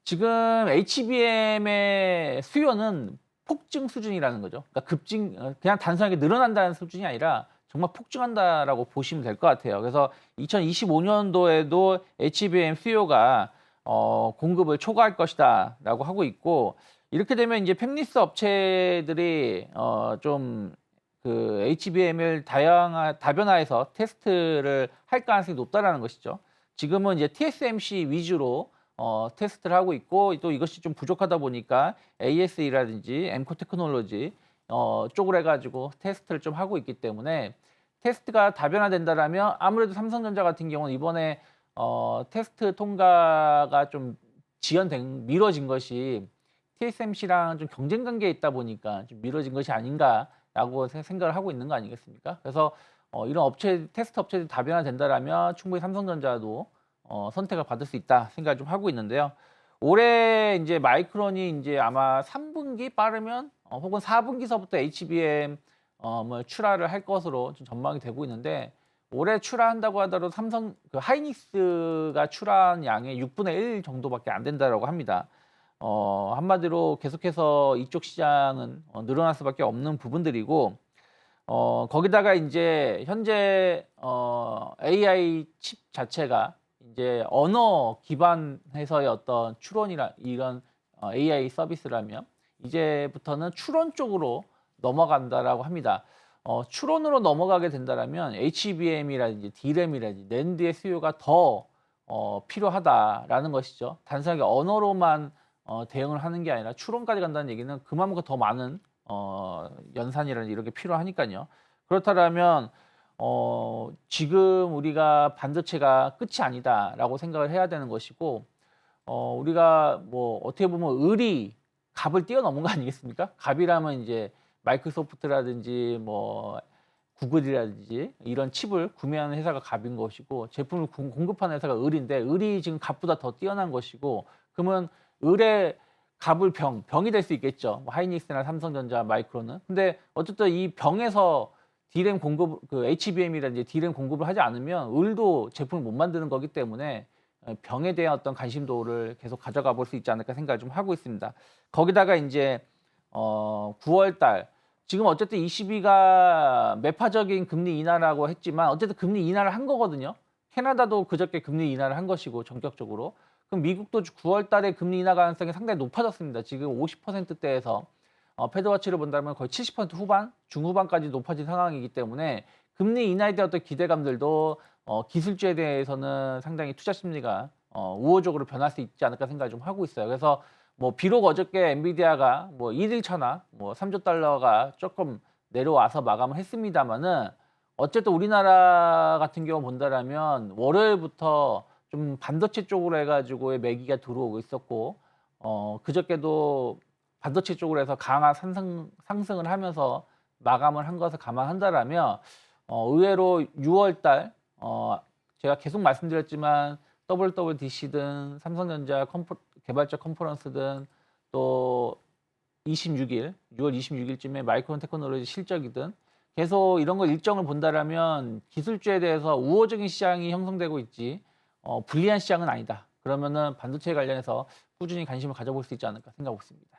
Speaker 4: 지금 HBM의 수요는 폭증 수준이라는 거죠. 그러니까 그냥 단순하게 늘어난다는 수준이 아니라 정말 폭증한다라고 보시면 될 것 같아요. 그래서 2025년도에도 HBM 수요가 공급을 초과할 것이다라고 하고 있고, 이렇게 되면 이제 팹리스 업체들이 좀 그 HBM을 다변화해서 테스트를 할 가능성이 높다라는 것이죠. 지금은 이제 TSMC 위주로 테스트를 하고 있고, 또 이것이 좀 부족하다 보니까 ASE라든지 엠코 테크놀로지 쪽으로 해가지고 테스트를 좀 하고 있기 때문에, 테스트가 다변화된다라면 아무래도 삼성전자 같은 경우는 이번에 테스트 통과가 좀 미뤄진 것이 TSMC랑 좀 경쟁 관계에 있다 보니까 좀 미뤄진 것이 아닌가라고 생각을 하고 있는 거 아니겠습니까? 그래서 이런 테스트 업체들이 다변화된다라면 충분히 삼성전자도 선택을 받을 수 있다 생각을 좀 하고 있는데요. 올해 이제 마이크론이 이제 아마 3분기 빠르면 혹은 4분기서부터 HBM 뭐 출하를 할 것으로 좀 전망이 되고 있는데, 올해 출하한다고 하더라도 삼성 하이닉스가 출하한 양의 6분의 1 정도밖에 안 된다라고 합니다. 한마디로 계속해서 이쪽 시장은 늘어날 수밖에 없는 부분들이고, 거기다가 이제 현재 AI 칩 자체가 이제 언어 기반해서의 어떤 추론이라 이런 AI 서비스라면 이제부터는 추론 쪽으로 넘어간다라고 합니다. 추론으로 넘어가게 된다라면 HBM이라든지 DRAM이라든지 낸드의 수요가 더 필요하다라는 것이죠. 단순하게 언어로만 대응을 하는 게 아니라 추론까지 간다는 얘기는 그만큼 더 많은 연산이라든지 이런 게 필요하니까요. 그렇다면 지금 우리가 반도체가 끝이 아니다라고 생각을 해야 되는 것이고, 우리가 뭐 어떻게 보면 을이 갑을 뛰어넘은 거 아니겠습니까? 갑이라면 이제 마이크로소프트라든지 뭐 구글이라든지 이런 칩을 구매하는 회사가 갑인 것이고, 제품을 공급하는 회사가 을인데, 을이 지금 갑보다 더 뛰어난 것이고, 그러면 을의 갑을 병이 될 수 있겠죠. 뭐 하이닉스나 삼성전자, 마이크론은. 근데 어쨌든 이 병에서 DRAM 공급, 그 HBM이라든지 DRAM 공급을 하지 않으면 을도 제품을 못 만드는 거기 때문에 병에 대한 어떤 관심도를 계속 가져가 볼 수 있지 않을까 생각을 좀 하고 있습니다. 거기다가 이제 9월 달, 지금 어쨌든 ECB가 매파적인 금리 인하라고 했지만 어쨌든 금리 인하를 한 거거든요. 캐나다도 그저께 금리 인하를 한 것이고, 전격적으로. 그럼 미국도 9월 달에 금리 인하 가능성이 상당히 높아졌습니다. 지금 50%대에서 패드워치를 본다면 거의 70% 후반, 중후반까지 높아진 상황이기 때문에 금리 인하에 대한 어떤 기대감들도 기술주에 대해서는 상당히 투자 심리가 우호적으로 변할 수 있지 않을까 생각을 좀 하고 있어요. 그래서 뭐 비록 어저께 엔비디아가 뭐 1일 천하, 뭐 3조 달러가 조금 내려와서 마감을 했습니다만은, 어쨌든 우리나라 같은 경우 본다라면 월요일부터 좀 반도체 쪽으로 해가지고의 매기가 들어오고 있었고, 그저께도 반도체 쪽으로 해서 강한 상승을 하면서 마감을 한 것을 감안한다라면, 의외로 6월달 제가 계속 말씀드렸지만 WWDC든 삼성전자 개발자 컨퍼런스든 또 6월 26일쯤에 마이크론 테크놀로지 실적이든 계속 이런 거 일정을 본다라면 기술주에 대해서 우호적인 시장이 형성되고 있지 불리한 시장은 아니다. 그러면은 반도체 관련해서 꾸준히 관심을 가져볼 수 있지 않을까 생각하고 있습니다.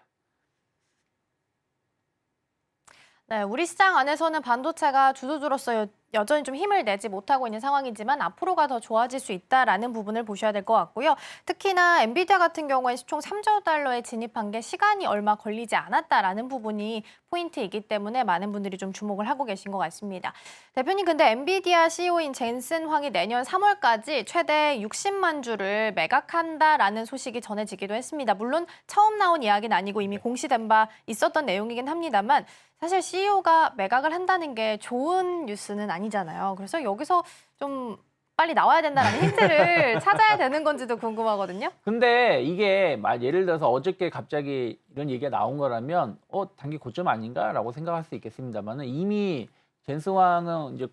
Speaker 2: 네, 우리 시장 안에서는 반도체가 주도주로서의 여전히 좀 힘을 내지 못하고 있는 상황이지만 앞으로가 더 좋아질 수 있다라는 부분을 보셔야 될 것 같고요. 특히나 엔비디아 같은 경우에 총 3조 달러에 진입한 게 시간이 얼마 걸리지 않았다라는 부분이 포인트이기 때문에 많은 분들이 좀 주목을 하고 계신 것 같습니다. 대표님, 근데 엔비디아 CEO인 젠슨 황이 내년 3월까지 최대 60만 주를 매각한다라는 소식이 전해지기도 했습니다. 물론 처음 나온 이야기는 아니고 이미 공시된 바 있었던 내용이긴 합니다만 사실 CEO가 매각을 한다는 게 좋은 뉴스는 아니잖아요. 그래서 여기서 좀 빨리 나와야 된다는 힌트를 찾아야 되는 건지도 궁금하거든요.
Speaker 4: 근데 이게 예를 들어서 어저께 갑자기 이런 얘기가 나온 거라면 단기 고점 아닌가라고 생각할 수 있겠습니다만은 이미 젠스왕은 이제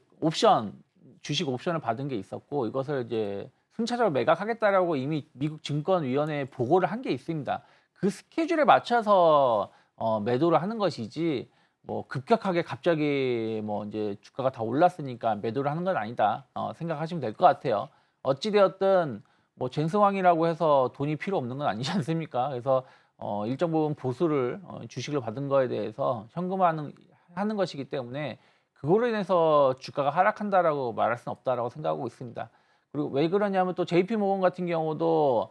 Speaker 4: 주식 옵션을 받은 게 있었고 이것을 이제 순차적으로 매각하겠다라고 이미 미국 증권위원회에 보고를 한 게 있습니다. 그 스케줄에 맞춰서 매도를 하는 것이지 뭐 급격하게 갑자기 뭐 이제 주가가 다 올랐으니까 매도를 하는 건 아니다 생각하시면 될 것 같아요. 어찌되었든 뭐 젠스왕이라고 해서 돈이 필요 없는 건 아니지 않습니까? 그래서 일정 부분 보수를 주식을 받은 거에 대해서 현금화하는 것이기 때문에 그거로 인해서 주가가 하락한다라고 말할 수는 없다라고 생각하고 있습니다. 그리고 왜 그러냐면 또 JP 모건 같은 경우도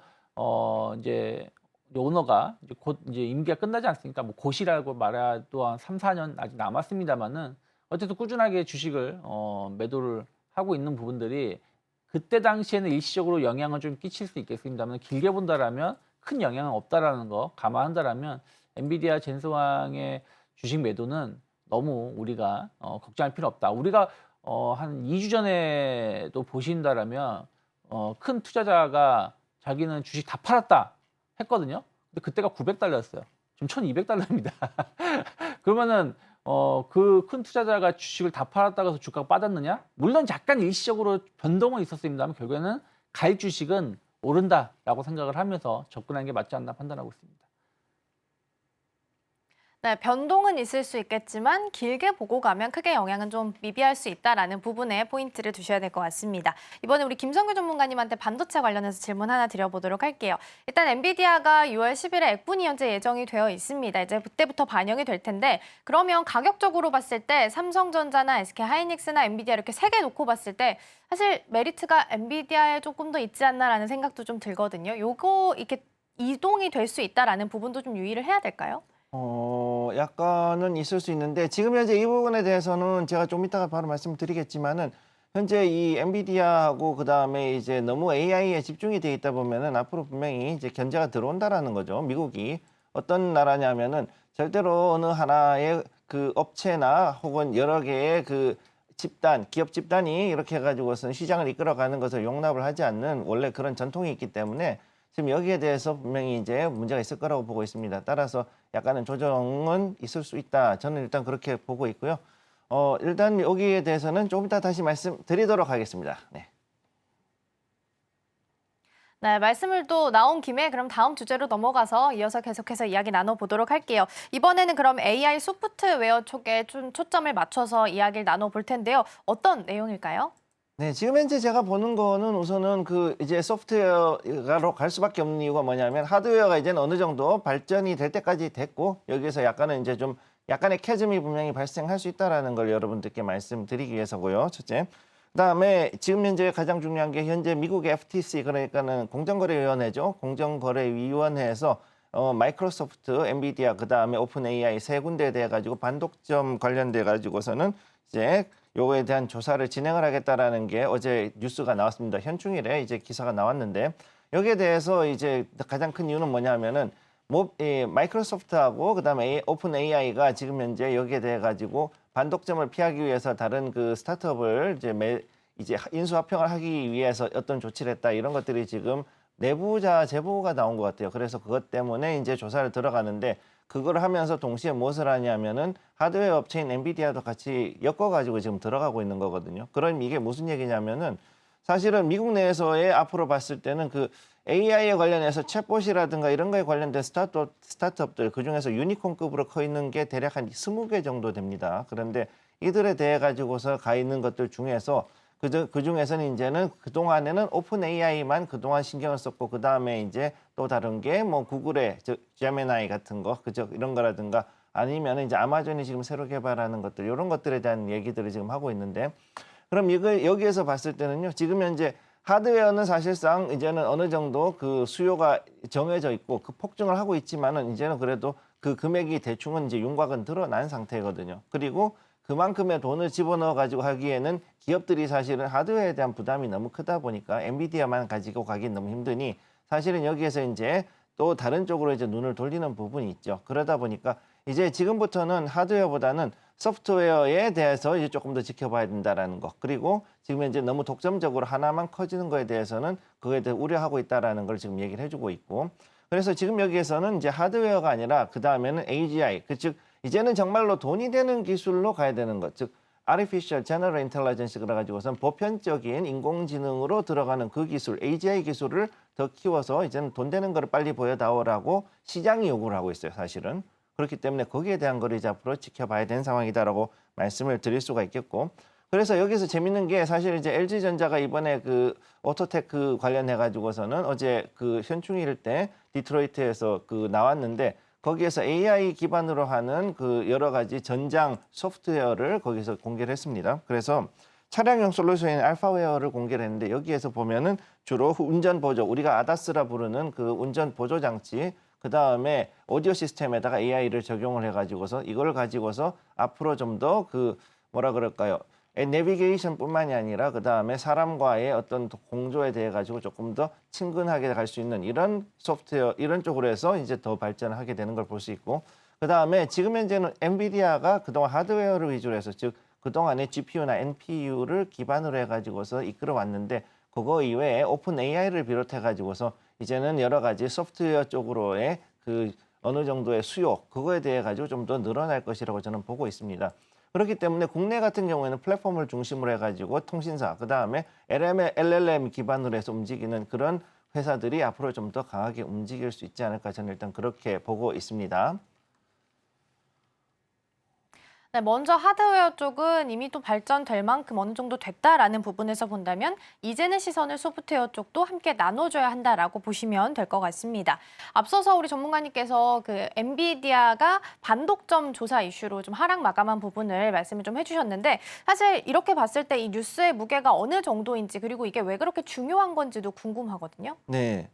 Speaker 4: 이제 오너가 이제 곧 이제 임기가 끝나지 않습니까? 뭐 곧이라고 말해도 한 3, 4년 아직 남았습니다만은 어쨌든 꾸준하게 주식을 매도를 하고 있는 부분들이 그때 당시에는 일시적으로 영향을 좀 끼칠 수 있겠습니다만 길게 본다라면 큰 영향은 없다라는 거 감안한다라면 엔비디아 젠스왕의 주식 매도는 너무 우리가 걱정할 필요 없다. 우리가 한 2주 전에도 보신다라면 큰 투자자가 자기는 주식 다 팔았다 했거든요. 근데 그때가 900달러였어요. 지금 1200달러입니다. 그러면은 그 큰 투자자가 주식을 다 팔았다고 해서 주가가 빠졌느냐? 물론 약간 일시적으로 변동은 있었습니다만 결국에는 갈 주식은 오른다라고 생각을 하면서 접근하는 게 맞지 않나 판단하고 있습니다.
Speaker 2: 네, 변동은 있을 수 있겠지만 길게 보고 가면 크게 영향은 좀 미비할 수 있다라는 부분에 포인트를 두셔야 될 것 같습니다. 이번에 우리 김성규 전문가님한테 반도체 관련해서 질문 하나 드려보도록 할게요. 일단 엔비디아가 6월 10일에 액분위 연재 예정이 되어 있습니다. 이제 그때부터 반영이 될 텐데 그러면 가격적으로 봤을 때 삼성전자나 SK하이닉스나 엔비디아 이렇게 세 개 놓고 봤을 때 사실 메리트가 엔비디아에 조금 더 있지 않나라는 생각도 좀 들거든요. 요거 이렇게 이동이 될 수 있다라는 부분도 좀 유의를 해야 될까요?
Speaker 5: 약간은 있을 수 있는데 지금 현재 이 부분에 대해서는 제가 좀 이따가 바로 말씀드리겠지만은 현재 이 엔비디아하고 그다음에 이제 너무 AI에 집중이 돼 있다 보면은 앞으로 분명히 이제 견제가 들어온다라는 거죠. 미국이 어떤 나라냐면은 절대로 어느 하나의 그 업체나 혹은 여러 개의 그 기업 집단이 이렇게 해가지고선 시장을 이끌어가는 것을 용납을 하지 않는 원래 그런 전통이 있기 때문에 지금 여기에 대해서 분명히 이제 문제가 있을 거라고 보고 있습니다. 따라서 약간은 조정은 있을 수 있다. 저는 일단 그렇게 보고 있고요. 일단 여기에 대해서는 조금 이따 다시 말씀드리도록 하겠습니다. 네.
Speaker 2: 네, 말씀을 또 나온 김에 그럼 다음 주제로 넘어가서 이어서 계속해서 이야기 나눠보도록 할게요. 이번에는 그럼 AI 소프트웨어 쪽에 좀 초점을 맞춰서 이야기를 나눠볼 텐데요. 어떤 내용일까요?
Speaker 5: 네, 지금 현재 제가 보는 거는 우선은 그 이제 소프트웨어로 갈 수밖에 없는 이유가 뭐냐면 하드웨어가 이제는 어느 정도 발전이 될 때까지 됐고 여기서 약간은 이제 좀 약간의 캐즘이 분명히 발생할 수 있다라는 걸 여러분들께 말씀드리기 위해서고요. 첫째. 그다음에 지금 현재 가장 중요한 게 현재 미국의 FTC 그러니까는 공정거래위원회죠. 공정거래위원회에서 마이크로소프트, 엔비디아 그다음에 오픈 AI 세 군데에 대해 가지고 반독점 관련돼 가지고서는 이제 요거에 대한 조사를 진행을 하겠다라는 게 어제 뉴스가 나왔습니다. 현충일에 이제 기사가 나왔는데 여기에 대해서 이제 가장 큰 이유는 뭐냐면은 마이크로소프트하고 그다음에 오픈 AI가 지금 현재 여기에 대해 가지고 반독점을 피하기 위해서 다른 그 스타트업을 이제 인수합병을 하기 위해서 어떤 조치를 했다 이런 것들이 지금 내부자 제보가 나온 것 같아요. 그래서 그것 때문에 이제 조사를 들어가는데 그걸 하면서 동시에 무엇을 하냐면은 하드웨어 업체인 엔비디아도 같이 엮어가지고 지금 들어가고 있는 거거든요. 그럼 이게 무슨 얘기냐면은 사실은 미국 내에서의 앞으로 봤을 때는 그 AI에 관련해서 챗봇이라든가 이런 거에 관련된 스타트업들 그중에서 유니콘급으로 커 있는 게 대략 한 20개 정도 됩니다. 그런데 이들에 대해 가지고서 가 있는 것들 중에서 그 중에서는 이제는 그동안에는 오픈 AI만 그동안 신경을 썼고 그다음에 이제 또 다른 게 뭐 구글의 제미나이 같은 거 그죠 이런 거라든가 아니면 이제 아마존이 지금 새로 개발하는 것들 이런 것들에 대한 얘기들을 지금 하고 있는데 그럼 이거 여기에서 봤을 때는요. 지금 현재 하드웨어는 사실상 이제는 어느 정도 그 수요가 정해져 있고 그 폭증을 하고 있지만은 이제는 그래도 그 금액이 대충은 이제 윤곽은 드러난 상태거든요. 그리고 그만큼의 돈을 집어넣어 가지고 하기에는 기업들이 사실은 하드웨어에 대한 부담이 너무 크다 보니까 엔비디아만 가지고 가기 너무 힘드니 사실은 여기에서 이제 또 다른 쪽으로 이제 눈을 돌리는 부분이 있죠. 그러다 보니까 이제 지금부터는 하드웨어보다는 소프트웨어에 대해서 이제 조금 더 지켜봐야 된다라는 거. 그리고 지금 이제 너무 독점적으로 하나만 커지는 거에 대해서는 그거에 대해 우려하고 있다라는 걸 지금 얘기를 해주고 있고. 그래서 지금 여기에서는 이제 하드웨어가 아니라 그 다음에는 AGI, 즉 이제는 정말로 돈이 되는 기술로 가야 되는 것, 즉 Artificial General Intelligence 그래가지고선 보편적인 인공지능으로 들어가는 그 기술, AGI 기술을 더 키워서 이제는 돈 되는 거를 빨리 보여다오라고 시장이 요구를 하고 있어요, 사실은. 그렇기 때문에 거기에 대한 거를 이제 앞으로 지켜봐야 되는 상황이다라고 말씀을 드릴 수가 있겠고. 그래서 여기서 재밌는 게 사실 이제 LG전자가 이번에 그 오토테크 관련해 가지고서는 어제 그 현충일 때 디트로이트에서 그 나왔는데 거기에서 AI 기반으로 하는 그 여러 가지 전장 소프트웨어를 거기서 공개를 했습니다. 그래서 차량용 솔루션인 알파웨어를 공개를 했는데 여기에서 보면은 주로 운전 보조, 우리가 아다스라 부르는 그 운전 보조 장치, 그 다음에 오디오 시스템에다가 AI를 적용을 해가지고서 이걸 가지고서 앞으로 좀 더 그 뭐라 그럴까요? 내비게이션뿐만이 아니라 그 다음에 사람과의 어떤 공조에 대해 가지고 조금 더 친근하게 갈 수 있는 이런 소프트웨어 이런 쪽으로 해서 이제 더 발전을 하게 되는 걸 볼 수 있고, 그 다음에 지금 현재는 엔비디아가 그동안 하드웨어를 위주로 해서 즉 그동안에 GPU나 NPU를 기반으로 해가지고서 이끌어 왔는데 그거 이외에 오픈 AI를 비롯해 가지고서 이제는 여러 가지 소프트웨어 쪽으로의 그 어느 정도의 수요 그거에 대해 가지고 좀 더 늘어날 것이라고 저는 보고 있습니다. 그렇기 때문에 국내 같은 경우에는 플랫폼을 중심으로 해가지고 통신사, 그 다음에 LLM 기반으로 해서 움직이는 그런 회사들이 앞으로 좀 더 강하게 움직일 수 있지 않을까 저는 일단 그렇게 보고 있습니다.
Speaker 2: 네, 먼저 하드웨어 쪽은 이미 또 발전될 만큼 어느 정도 됐다라는 부분에서 본다면 이제는 시선을 소프트웨어 쪽도 함께 나눠줘야 한다라고 보시면 될 것 같습니다. 앞서서 우리 전문가님께서 그 엔비디아가 반독점 조사 이슈로 좀 하락 마감한 부분을 말씀을 좀 해주셨는데 사실 이렇게 봤을 때 이 뉴스의 무게가 어느 정도인지 그리고 이게 왜 그렇게 중요한 건지도 궁금하거든요.
Speaker 5: 네.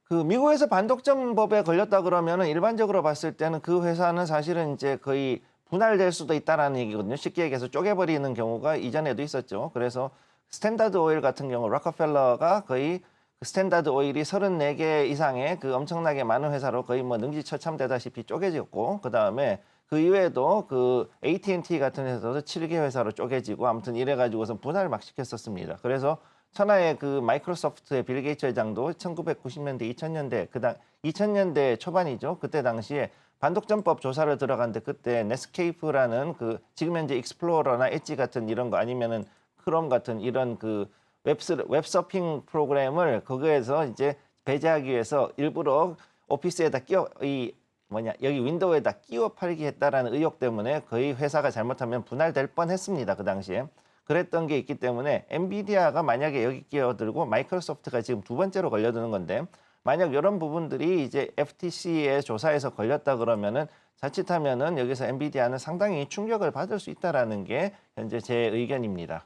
Speaker 5: 그 미국에서 반독점 법에 걸렸다 그러면은 일반적으로 봤을 때는 그 회사는 사실은 이제 거의 분할될 수도 있다라는 얘기거든요. 쉽게 얘기해서 쪼개버리는 경우가 이전에도 있었죠. 그래서 스탠다드 오일 같은 경우 록펠러가 거의 그 스탠다드 오일이 34개 이상의 그 엄청나게 많은 회사로 거의 뭐 능지처참되다시피 쪼개졌고, 그 다음에 그 이외에도 그 AT&T 같은 회사도 7개 회사로 쪼개지고 아무튼 이래가지고서 분할을 막 시켰었습니다. 그래서 천하의 그 마이크로소프트의 빌 게이츠 회장도 1990년대, 2000년대, 그다음 2000년대 초반이죠. 그때 당시에 반독점법 조사를 들어갔는데 그때 넷스케이프라는 그 지금 현재 익스플로러나 엣지 같은 이런 거 아니면은 크롬 같은 이런 그 웹서핑 프로그램을 거기에서 이제 배제하기 위해서 일부러 오피스에다 여기 윈도우에다 끼워 팔기 했다라는 의혹 때문에 거의 회사가 잘못하면 분할될 뻔했습니다. 그 당시에. 그랬던 게 있기 때문에 엔비디아가 만약에 여기 끼어들고 마이크로소프트가 지금 두 번째로 걸려드는 건데 만약 이런 부분들이 이제 FTC의 조사에서 걸렸다 그러면은 자칫하면은 여기서 엔비디아는 상당히 충격을 받을 수 있다라는 게 현재 제 의견입니다.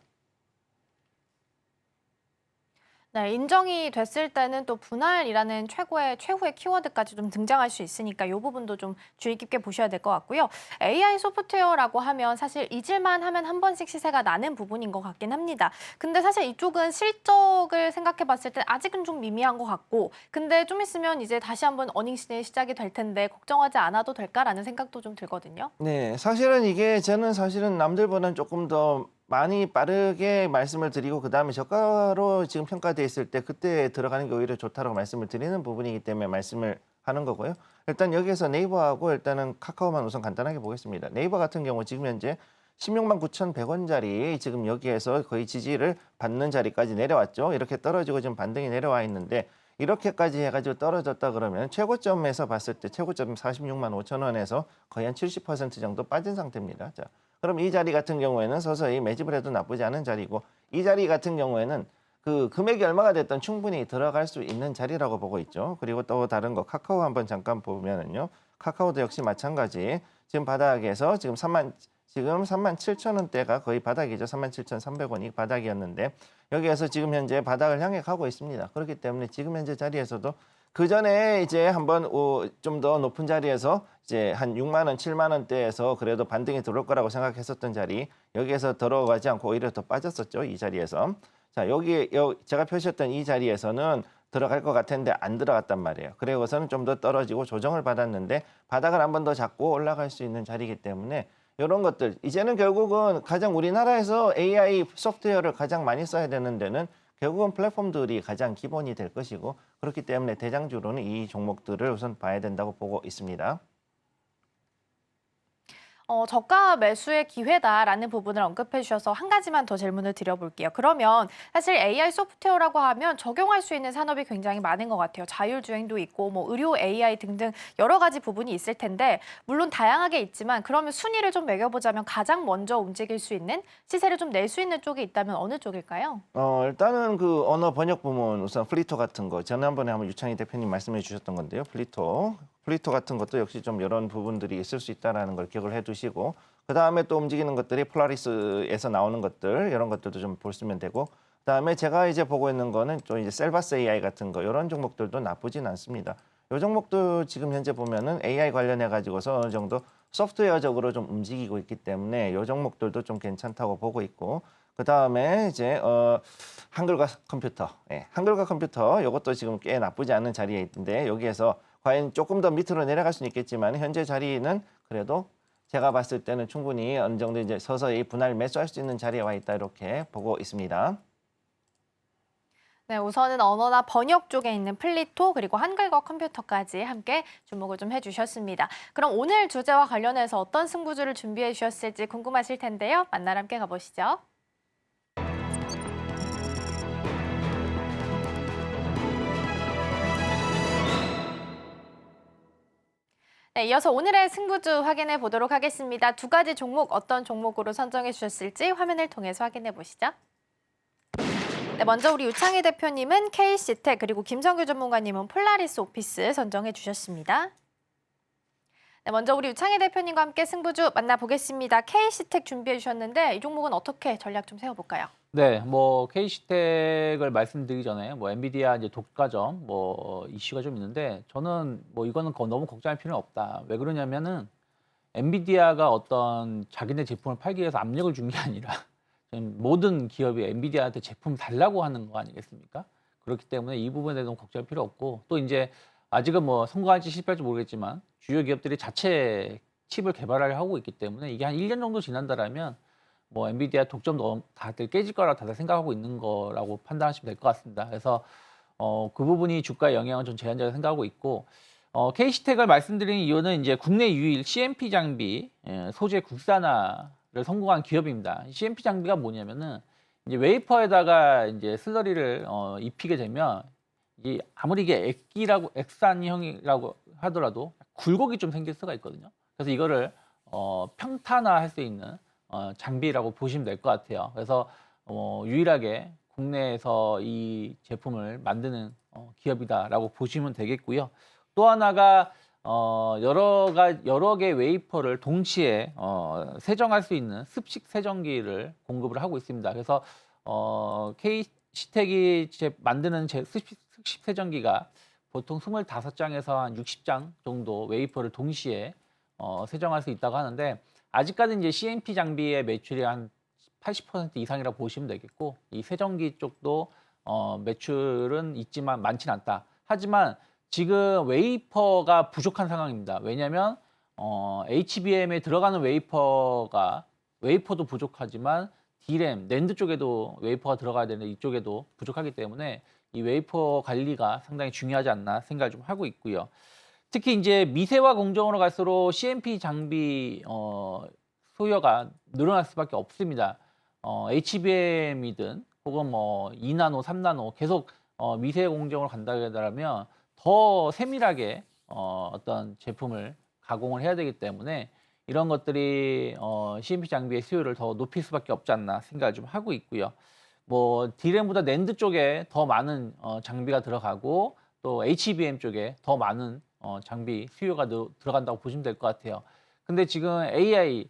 Speaker 2: 네, 인정이 됐을 때는 또 분할이라는 최후의 키워드까지 좀 등장할 수 있으니까 이 부분도 좀 주의 깊게 보셔야 될 것 같고요. AI 소프트웨어라고 하면 사실 잊을만 하면 한 번씩 시세가 나는 부분인 것 같긴 합니다. 근데 사실 이쪽은 실적을 생각해 봤을 때 아직은 좀 미미한 것 같고 근데 좀 있으면 이제 다시 한번 어닝 시즌이 시작이 될 텐데 걱정하지 않아도 될까라는 생각도 좀 들거든요.
Speaker 5: 네, 사실은 이게 저는 사실은 남들보다는 조금 더 많이 빠르게 말씀을 드리고 그다음에 저가로 지금 평가돼 있을 때 그때 들어가는 게 오히려 좋다라고 말씀을 드리는 부분이기 때문에 말씀을 하는 거고요. 일단 여기에서 네이버하고 일단은 카카오만 우선 간단하게 보겠습니다. 네이버 같은 경우 지금 현재 16만 9,100원짜리 지금 여기에서 거의 지지를 받는 자리까지 내려왔죠. 이렇게 떨어지고 지금 반등이 내려와 있는데 이렇게까지 해가지고 떨어졌다 그러면 최고점에서 봤을 때 최고점 46만 5천 원에서 거의 한 70% 정도 빠진 상태입니다. 자, 그럼 이 자리 같은 경우에는 서서히 매집을 해도 나쁘지 않은 자리고 이 자리 같은 경우에는 그 금액이 얼마가 됐든 충분히 들어갈 수 있는 자리라고 보고 있죠. 그리고 또 다른 거 카카오 한번 잠깐 보면은요. 카카오도 역시 마찬가지 지금 바닥에서 지금 지금 37,000원대가 거의 바닥이죠. 37,300원이 바닥이었는데 여기에서 지금 현재 바닥을 향해 가고 있습니다. 그렇기 때문에 지금 현재 자리에서도 그 전에 이제 한번 좀 더 높은 자리에서 이제 한 6만 원, 7만 원대에서 그래도 반등이 들어올 거라고 생각했었던 자리 여기에서 들어가지 않고 오히려 더 빠졌었죠. 이 자리에서. 자, 제가 표시했던 이 자리에서는 들어갈 것 같았는데 안 들어갔단 말이에요. 그래서는 좀 더 떨어지고 조정을 받았는데 바닥을 한 번 더 잡고 올라갈 수 있는 자리이기 때문에 이런 것들 이제는 결국은 가장 우리나라에서 AI 소프트웨어를 가장 많이 써야 되는 데는 결국은 플랫폼들이 가장 기본이 될 것이고 그렇기 때문에 대장주로는 이 종목들을 우선 봐야 된다고 보고 있습니다.
Speaker 2: 저가 매수의 기회다라는 부분을 언급해 주셔서 한 가지만 더 질문을 드려볼게요. 그러면 사실 AI 소프트웨어라고 하면 적용할 수 있는 산업이 굉장히 많은 것 같아요. 자율주행도 있고 뭐 의료 AI 등등 여러 가지 부분이 있을 텐데 물론 다양하게 있지만 그러면 순위를 좀 매겨보자면 가장 먼저 움직일 수 있는 시세를 좀 낼 수 있는 쪽이 있다면 어느 쪽일까요?
Speaker 5: 일단은 그 언어 번역 부문 우선 플리토 같은 거 지난번에 한번 유창희 대표님 말씀해 주셨던 건데요. 플리토 같은 것도 역시 좀 이런 부분들이 있을 수 있다라는 걸 기억을 해두시고 그 다음에 또 움직이는 것들이 폴라리스에서 나오는 것들 이런 것들도 좀 보시면 되고 그 다음에 제가 이제 보고 있는 거는 또 이제 셀바스 AI 같은 거 이런 종목들도 나쁘진 않습니다. 이 종목도 지금 현재 보면은 AI 관련해 가지고서 어느 정도 소프트웨어적으로 좀 움직이고 있기 때문에 이 종목들도 좀 괜찮다고 보고 있고 그 다음에 이제 한글과 컴퓨터, 한글과 컴퓨터 이것도 지금 꽤 나쁘지 않은 자리에 있는데 여기에서 과연 조금 더 밑으로 내려갈 수는 있겠지만 현재 자리는 그래도 제가 봤을 때는 충분히 어느 정도 이제 서서히 분할 매수할 수 있는 자리에 와 있다 이렇게 보고 있습니다.
Speaker 2: 네, 우선은 언어나 번역 쪽에 있는 플리토 그리고 한글과 컴퓨터까지 함께 주목을 좀 해주셨습니다. 그럼 오늘 주제와 관련해서 어떤 승부주를 준비해 주셨을지 궁금하실 텐데요. 만나러 함께 가보시죠. 네, 이어서 오늘의 승부주 확인해 보도록 하겠습니다. 두 가지 종목 어떤 종목으로 선정해 주셨을지 화면을 통해서 확인해 보시죠. 네, 먼저 우리 유창희 대표님은 KC텍 그리고 김성규 전문가님은 폴라리스 오피스 선정해 주셨습니다. 네, 먼저 우리 유창희 대표님과 함께 승부주 만나보겠습니다. KC텍 준비해 주셨는데 이 종목은 어떻게 전략 좀 세워볼까요?
Speaker 4: 네, 뭐 KC텍을 말씀드리기 전에 뭐 엔비디아 이제 독과점 뭐 이슈가 좀 있는데 저는 뭐 이거는 너무 걱정할 필요는 없다. 왜 그러냐면은 엔비디아가 어떤 자기네 제품을 팔기 위해서 압력을 준 게 아니라 지금 모든 기업이 엔비디아한테 제품 달라고 하는 거 아니겠습니까? 그렇기 때문에 이 부분에 대해서 걱정할 필요 없고 또 이제 아직은 뭐 성공할지 실패할지 모르겠지만 주요 기업들이 자체 칩을 개발을 하고 있기 때문에 이게 한 1년 정도 지난다라면 뭐 엔비디아 독점도 다들 깨질 거라고 다들 생각하고 있는 거라고 판단하시면 될 것 같습니다. 그래서 그 부분이 주가에 영향을 좀 제한적으로 생각하고 있고 KC텍을 말씀드리는 이유는 이제 국내 유일 CMP 장비 소재 국산화를 성공한 기업입니다. CMP 장비가 뭐냐면은 이제 웨이퍼에다가 이제 슬러리를 입히게 되면 이게 아무리 이게 액산형이라고 하더라도 굴곡이 좀 생길 수가 있거든요. 그래서 이거를 평탄화할 수 있는 장비라고 보시면 될 것 같아요. 그래서 유일하게 국내에서 이 제품을 만드는 기업이다라고 보시면 되겠고요. 또 하나가 여러 개 웨이퍼를 동시에 세정할 수 있는 습식 세정기를 공급을 하고 있습니다. 그래서 KC텍이 만드는 습식 세정기가 보통 25장에서 한 60장 정도 웨이퍼를 동시에 세정할 수 있다고 하는데 아직까지는 이제 CMP 장비의 매출이 한 80% 이상이라고 보시면 되겠고 이 세정기 쪽도 매출은 있지만 많지는 않다. 하지만 지금 웨이퍼가 부족한 상황입니다. 왜냐하면 HBM에 들어가는 웨이퍼도 부족하지만 D램, 낸드 쪽에도 웨이퍼가 들어가야 되는데 이쪽에도 부족하기 때문에 이 웨이퍼 관리가 상당히 중요하지 않나 생각을 좀 하고 있고요. 특히 이제 미세화 공정으로 갈수록 CMP 장비 소요가 늘어날 수밖에 없습니다. HBM이든 혹은 뭐 2나노, 3나노 계속 미세 공정으로 간다면 더 세밀하게 어떤 제품을 가공을 해야 되기 때문에 이런 것들이 CMP 장비의 수요를 더 높일 수밖에 없지 않나 생각을 좀 하고 있고요. 뭐 D램보다 낸드 쪽에 더 많은 장비가 들어가고 또 HBM 쪽에 더 많은 장비 수요가 들어간다고 보시면 될 것 같아요. 근데 지금 AI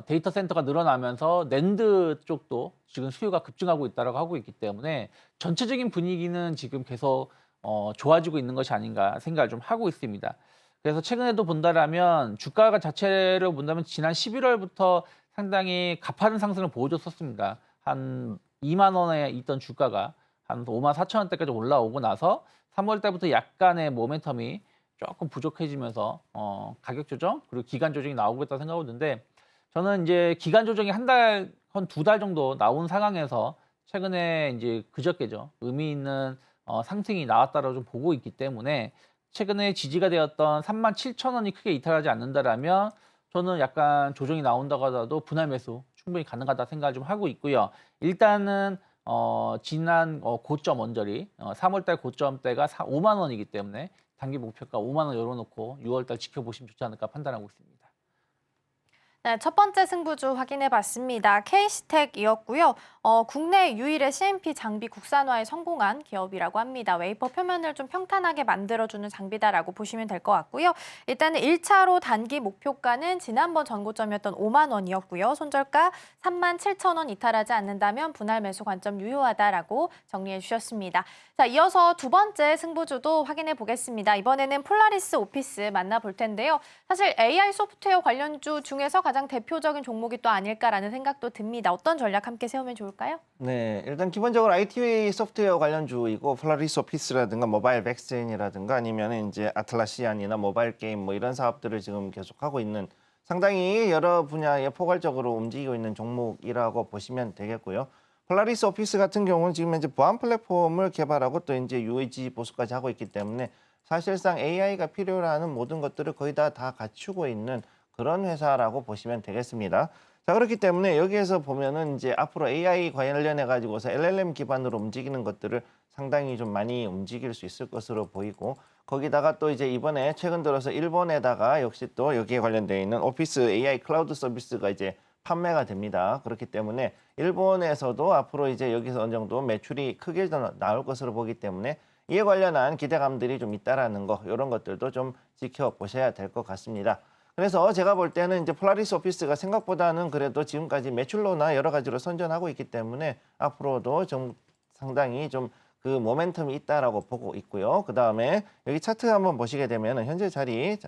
Speaker 4: 데이터 센터가 늘어나면서 낸드 쪽도 지금 수요가 급증하고 있다고 하고 있기 때문에 전체적인 분위기는 지금 계속 좋아지고 있는 것이 아닌가 생각을 좀 하고 있습니다. 그래서 최근에도 본다라면 주가가 자체를 본다면 지난 11월부터 상당히 가파른 상승을 보여줬었습니다. 한 2만 원에 있던 주가가 한 5만 4천 원대까지 올라오고 나서 3월 달부터 약간의 모멘텀이 조금 부족해지면서 가격 조정 그리고 기간 조정이 나오고 있다고 생각하는데 저는 이제 기간 조정이 한 2달 정도 나온 상황에서 최근에 이제 그저께죠. 의미 있는 상승이 나왔다고 좀 보고 있기 때문에 최근에 지지가 되었던 37,000원이 크게 이탈하지 않는다라면 저는 약간 조정이 나온다고 하더라도 분할 매수 충분히 가능하다 생각을 좀 하고 있고요. 일단은 지난 고점 언저리 3월달 고점대가 5만 원이기 때문에 단기 목표가 5만 원 열어놓고 6월달 지켜보시면 좋지 않을까 판단하고 있습니다.
Speaker 2: 네, 첫 번째 승부주 확인해 봤습니다. K시텍이었고요. 국내 유일의 CMP 장비 국산화에 성공한 기업이라고 합니다. 웨이퍼 표면을 좀 평탄하게 만들어주는 장비다라고 보시면 될 것 같고요. 일단은 1차로 단기 목표가는 지난번 전고점이었던 5만 원이었고요. 손절가 37,000원 이탈하지 않는다면 분할 매수 관점 유효하다라고 정리해 주셨습니다. 자, 이어서 두 번째 승부주도 확인해 보겠습니다. 이번에는 폴라리스 오피스 만나볼 텐데요. 사실 AI 소프트웨어 관련주 중에서 가장 대표적인 종목이 또 아닐까라는 생각도 듭니다. 어떤 전략 함께 세우면 좋을까요?
Speaker 5: 네, 일단 기본적으로 IT 소프트웨어 관련주이고 폴라리스 오피스라든가 모바일 백스인이라든가 아니면 이제 아틀라시안이나 모바일 게임 뭐 이런 사업들을 지금 계속하고 있는 상당히 여러 분야에 포괄적으로 움직이고 있는 종목이라고 보시면 되겠고요. 폴라리스 오피스 같은 경우는 지금 이제 보안 플랫폼을 개발하고 또 이제 UAG 보수까지 하고 있기 때문에 사실상 AI가 필요로 하는 모든 것들을 거의 다 갖추고 있는 그런 회사라고 보시면 되겠습니다. 자, 그렇기 때문에 여기에서 보면은 이제 앞으로 AI 관련해 가지고서 LLM 기반으로 움직이는 것들을 상당히 좀 많이 움직일 수 있을 것으로 보이고 거기다가 또 이제 이번에 최근 들어서 일본에다가 역시 또 여기에 관련되어 있는 오피스 AI 클라우드 서비스가 이제 판매가 됩니다. 그렇기 때문에 일본에서도 앞으로 이제 여기서 어느 정도 매출이 크게 나올 것으로 보기 때문에 이에 관련한 기대감들이 좀 있다라는 거 이런 것들도 좀 지켜보셔야 될 것 같습니다. 그래서 제가 볼 때는 이제 폴라리스 오피스가 생각보다는 그래도 지금까지 매출로나 여러 가지로 선전하고 있기 때문에 앞으로도 좀 상당히 좀 그 모멘텀이 있다라고 보고 있고요. 그 다음에 여기 차트 한번 보시게 되면 현재 자리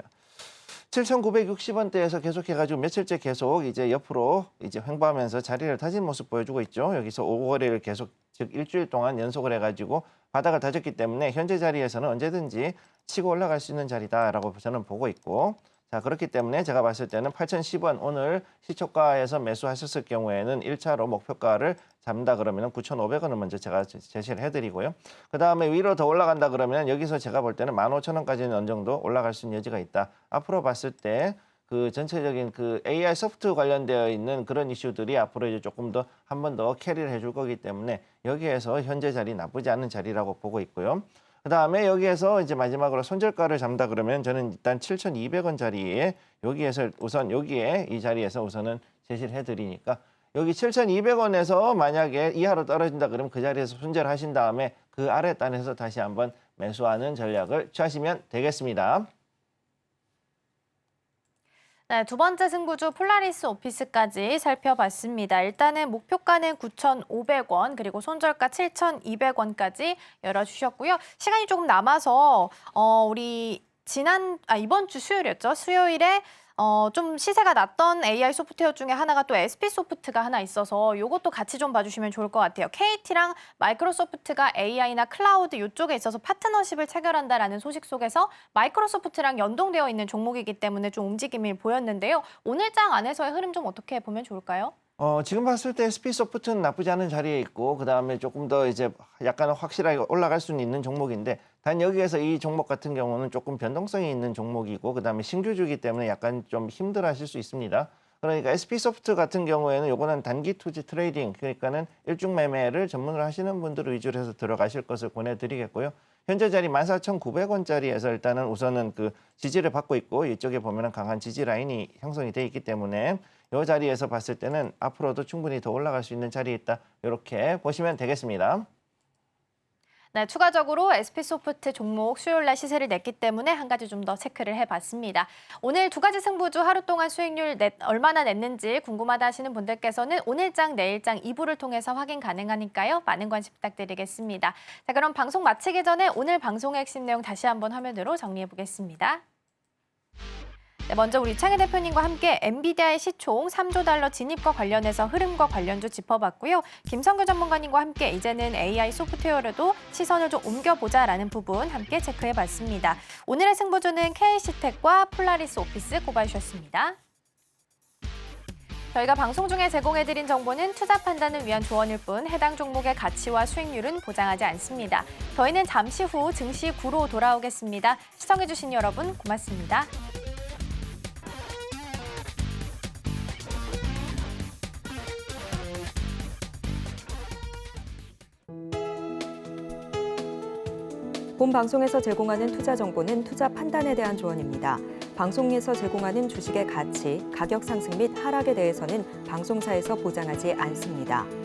Speaker 5: 7,960원대에서 계속해가지고 며칠째 계속 이제 옆으로 이제 횡보하면서 자리를 다진 모습 보여주고 있죠. 여기서 5거래를 계속 즉 일주일 동안 연속을 해가지고 바닥을 다졌기 때문에 현재 자리에서는 언제든지 치고 올라갈 수 있는 자리다라고 저는 보고 있고 자 그렇기 때문에 제가 봤을 때는 8,010원 오늘 시초가에서 매수하셨을 경우에는 1차로 목표가를 잡는다 그러면 9,500원을 먼저 제가 제시를 해드리고요. 그 다음에 위로 더 올라간다 그러면 여기서 제가 볼 때는 15,000원까지는 어느 정도 올라갈 수 있는 여지가 있다. 앞으로 봤을 때 그 전체적인 그 AI 소프트 관련되어 있는 그런 이슈들이 앞으로 이제 조금 더 한 번 더 캐리를 해줄 거기 때문에 여기에서 현재 자리 나쁘지 않은 자리라고 보고 있고요. 그 다음에 여기에서 이제 마지막으로 손절가를 잡는다 그러면 저는 일단 7,200원 자리에 여기에서 우선 여기에 이 자리에서 우선은 제시를 해드리니까 여기 7,200원에서 만약에 이하로 떨어진다 그러면 그 자리에서 손절하신 다음에 그 아래 단에서 다시 한번 매수하는 전략을 취하시면 되겠습니다.
Speaker 2: 네, 두 번째 승부주 폴라리스 오피스까지 살펴봤습니다. 일단은 목표가는 9,500원 그리고 손절가 7,200원까지 열어주셨고요. 시간이 조금 남아서 우리 이번 주 수요일이었죠. 수요일에 좀 시세가 났던 AI 소프트웨어 중에 하나가 또 SP소프트가 하나 있어서 이것도 같이 좀 봐주시면 좋을 것 같아요. KT랑 마이크로소프트가 AI나 클라우드 이쪽에 있어서 파트너십을 체결한다라는 소식 속에서 마이크로소프트랑 연동되어 있는 종목이기 때문에 좀 움직임이 보였는데요. 오늘 장 안에서의 흐름 좀 어떻게 보면 좋을까요?
Speaker 5: 지금 봤을 때 SP소프트는 나쁘지 않은 자리에 있고 그 다음에 조금 더 이제 약간 확실하게 올라갈 수는 있는 종목인데 단 여기에서 이 종목 같은 경우는 조금 변동성이 있는 종목이고 그 다음에 신규주기 때문에 약간 좀 힘들어하실 수 있습니다. 그러니까 SP소프트 같은 경우에는 요거는 단기 투지 트레이딩 그러니까는 일중 매매를 전문으로 하시는 분들 위주로 해서 들어가실 것을 권해드리겠고요. 현재 자리 14,900원짜리에서 일단은 우선은 그 지지를 받고 있고 이쪽에 보면은 강한 지지 라인이 형성이 돼 있기 때문에 이 자리에서 봤을 때는 앞으로도 충분히 더 올라갈 수 있는 자리에 있다. 이렇게 보시면 되겠습니다.
Speaker 2: 네, 추가적으로 SP소프트 종목 수요일 날 시세를 냈기 때문에 한 가지 좀 더 체크를 해봤습니다. 오늘 두 가지 승부주 하루 동안 수익률 얼마나 냈는지 궁금하다 하시는 분들께서는 오늘장, 내일장 2부를 통해서 확인 가능하니까요. 많은 관심 부탁드리겠습니다. 자, 그럼 방송 마치기 전에 오늘 방송의 핵심 내용 다시 한번 화면으로 정리해 보겠습니다. 네, 먼저 우리 창희 대표님과 함께 엔비디아의 시총 3조 달러 진입과 관련해서 흐름과 관련주 짚어봤고요. 김성규 전문가님과 함께 이제는 AI 소프트웨어로도 시선을 좀 옮겨보자라는 부분 함께 체크해봤습니다. 오늘의 승부주는 KC텍과 폴라리스 오피스 꼽아주셨습니다. 저희가 방송 중에 제공해드린 정보는 투자 판단을 위한 조언일 뿐 해당 종목의 가치와 수익률은 보장하지 않습니다. 저희는 잠시 후 증시 9로 돌아오겠습니다. 시청해주신 여러분 고맙습니다.
Speaker 1: 본 방송에서 제공하는 투자 정보는 투자 판단에 대한 조언입니다. 방송에서 제공하는 주식의 가치, 가격 상승 및 하락에 대해서는 방송사에서 보장하지 않습니다.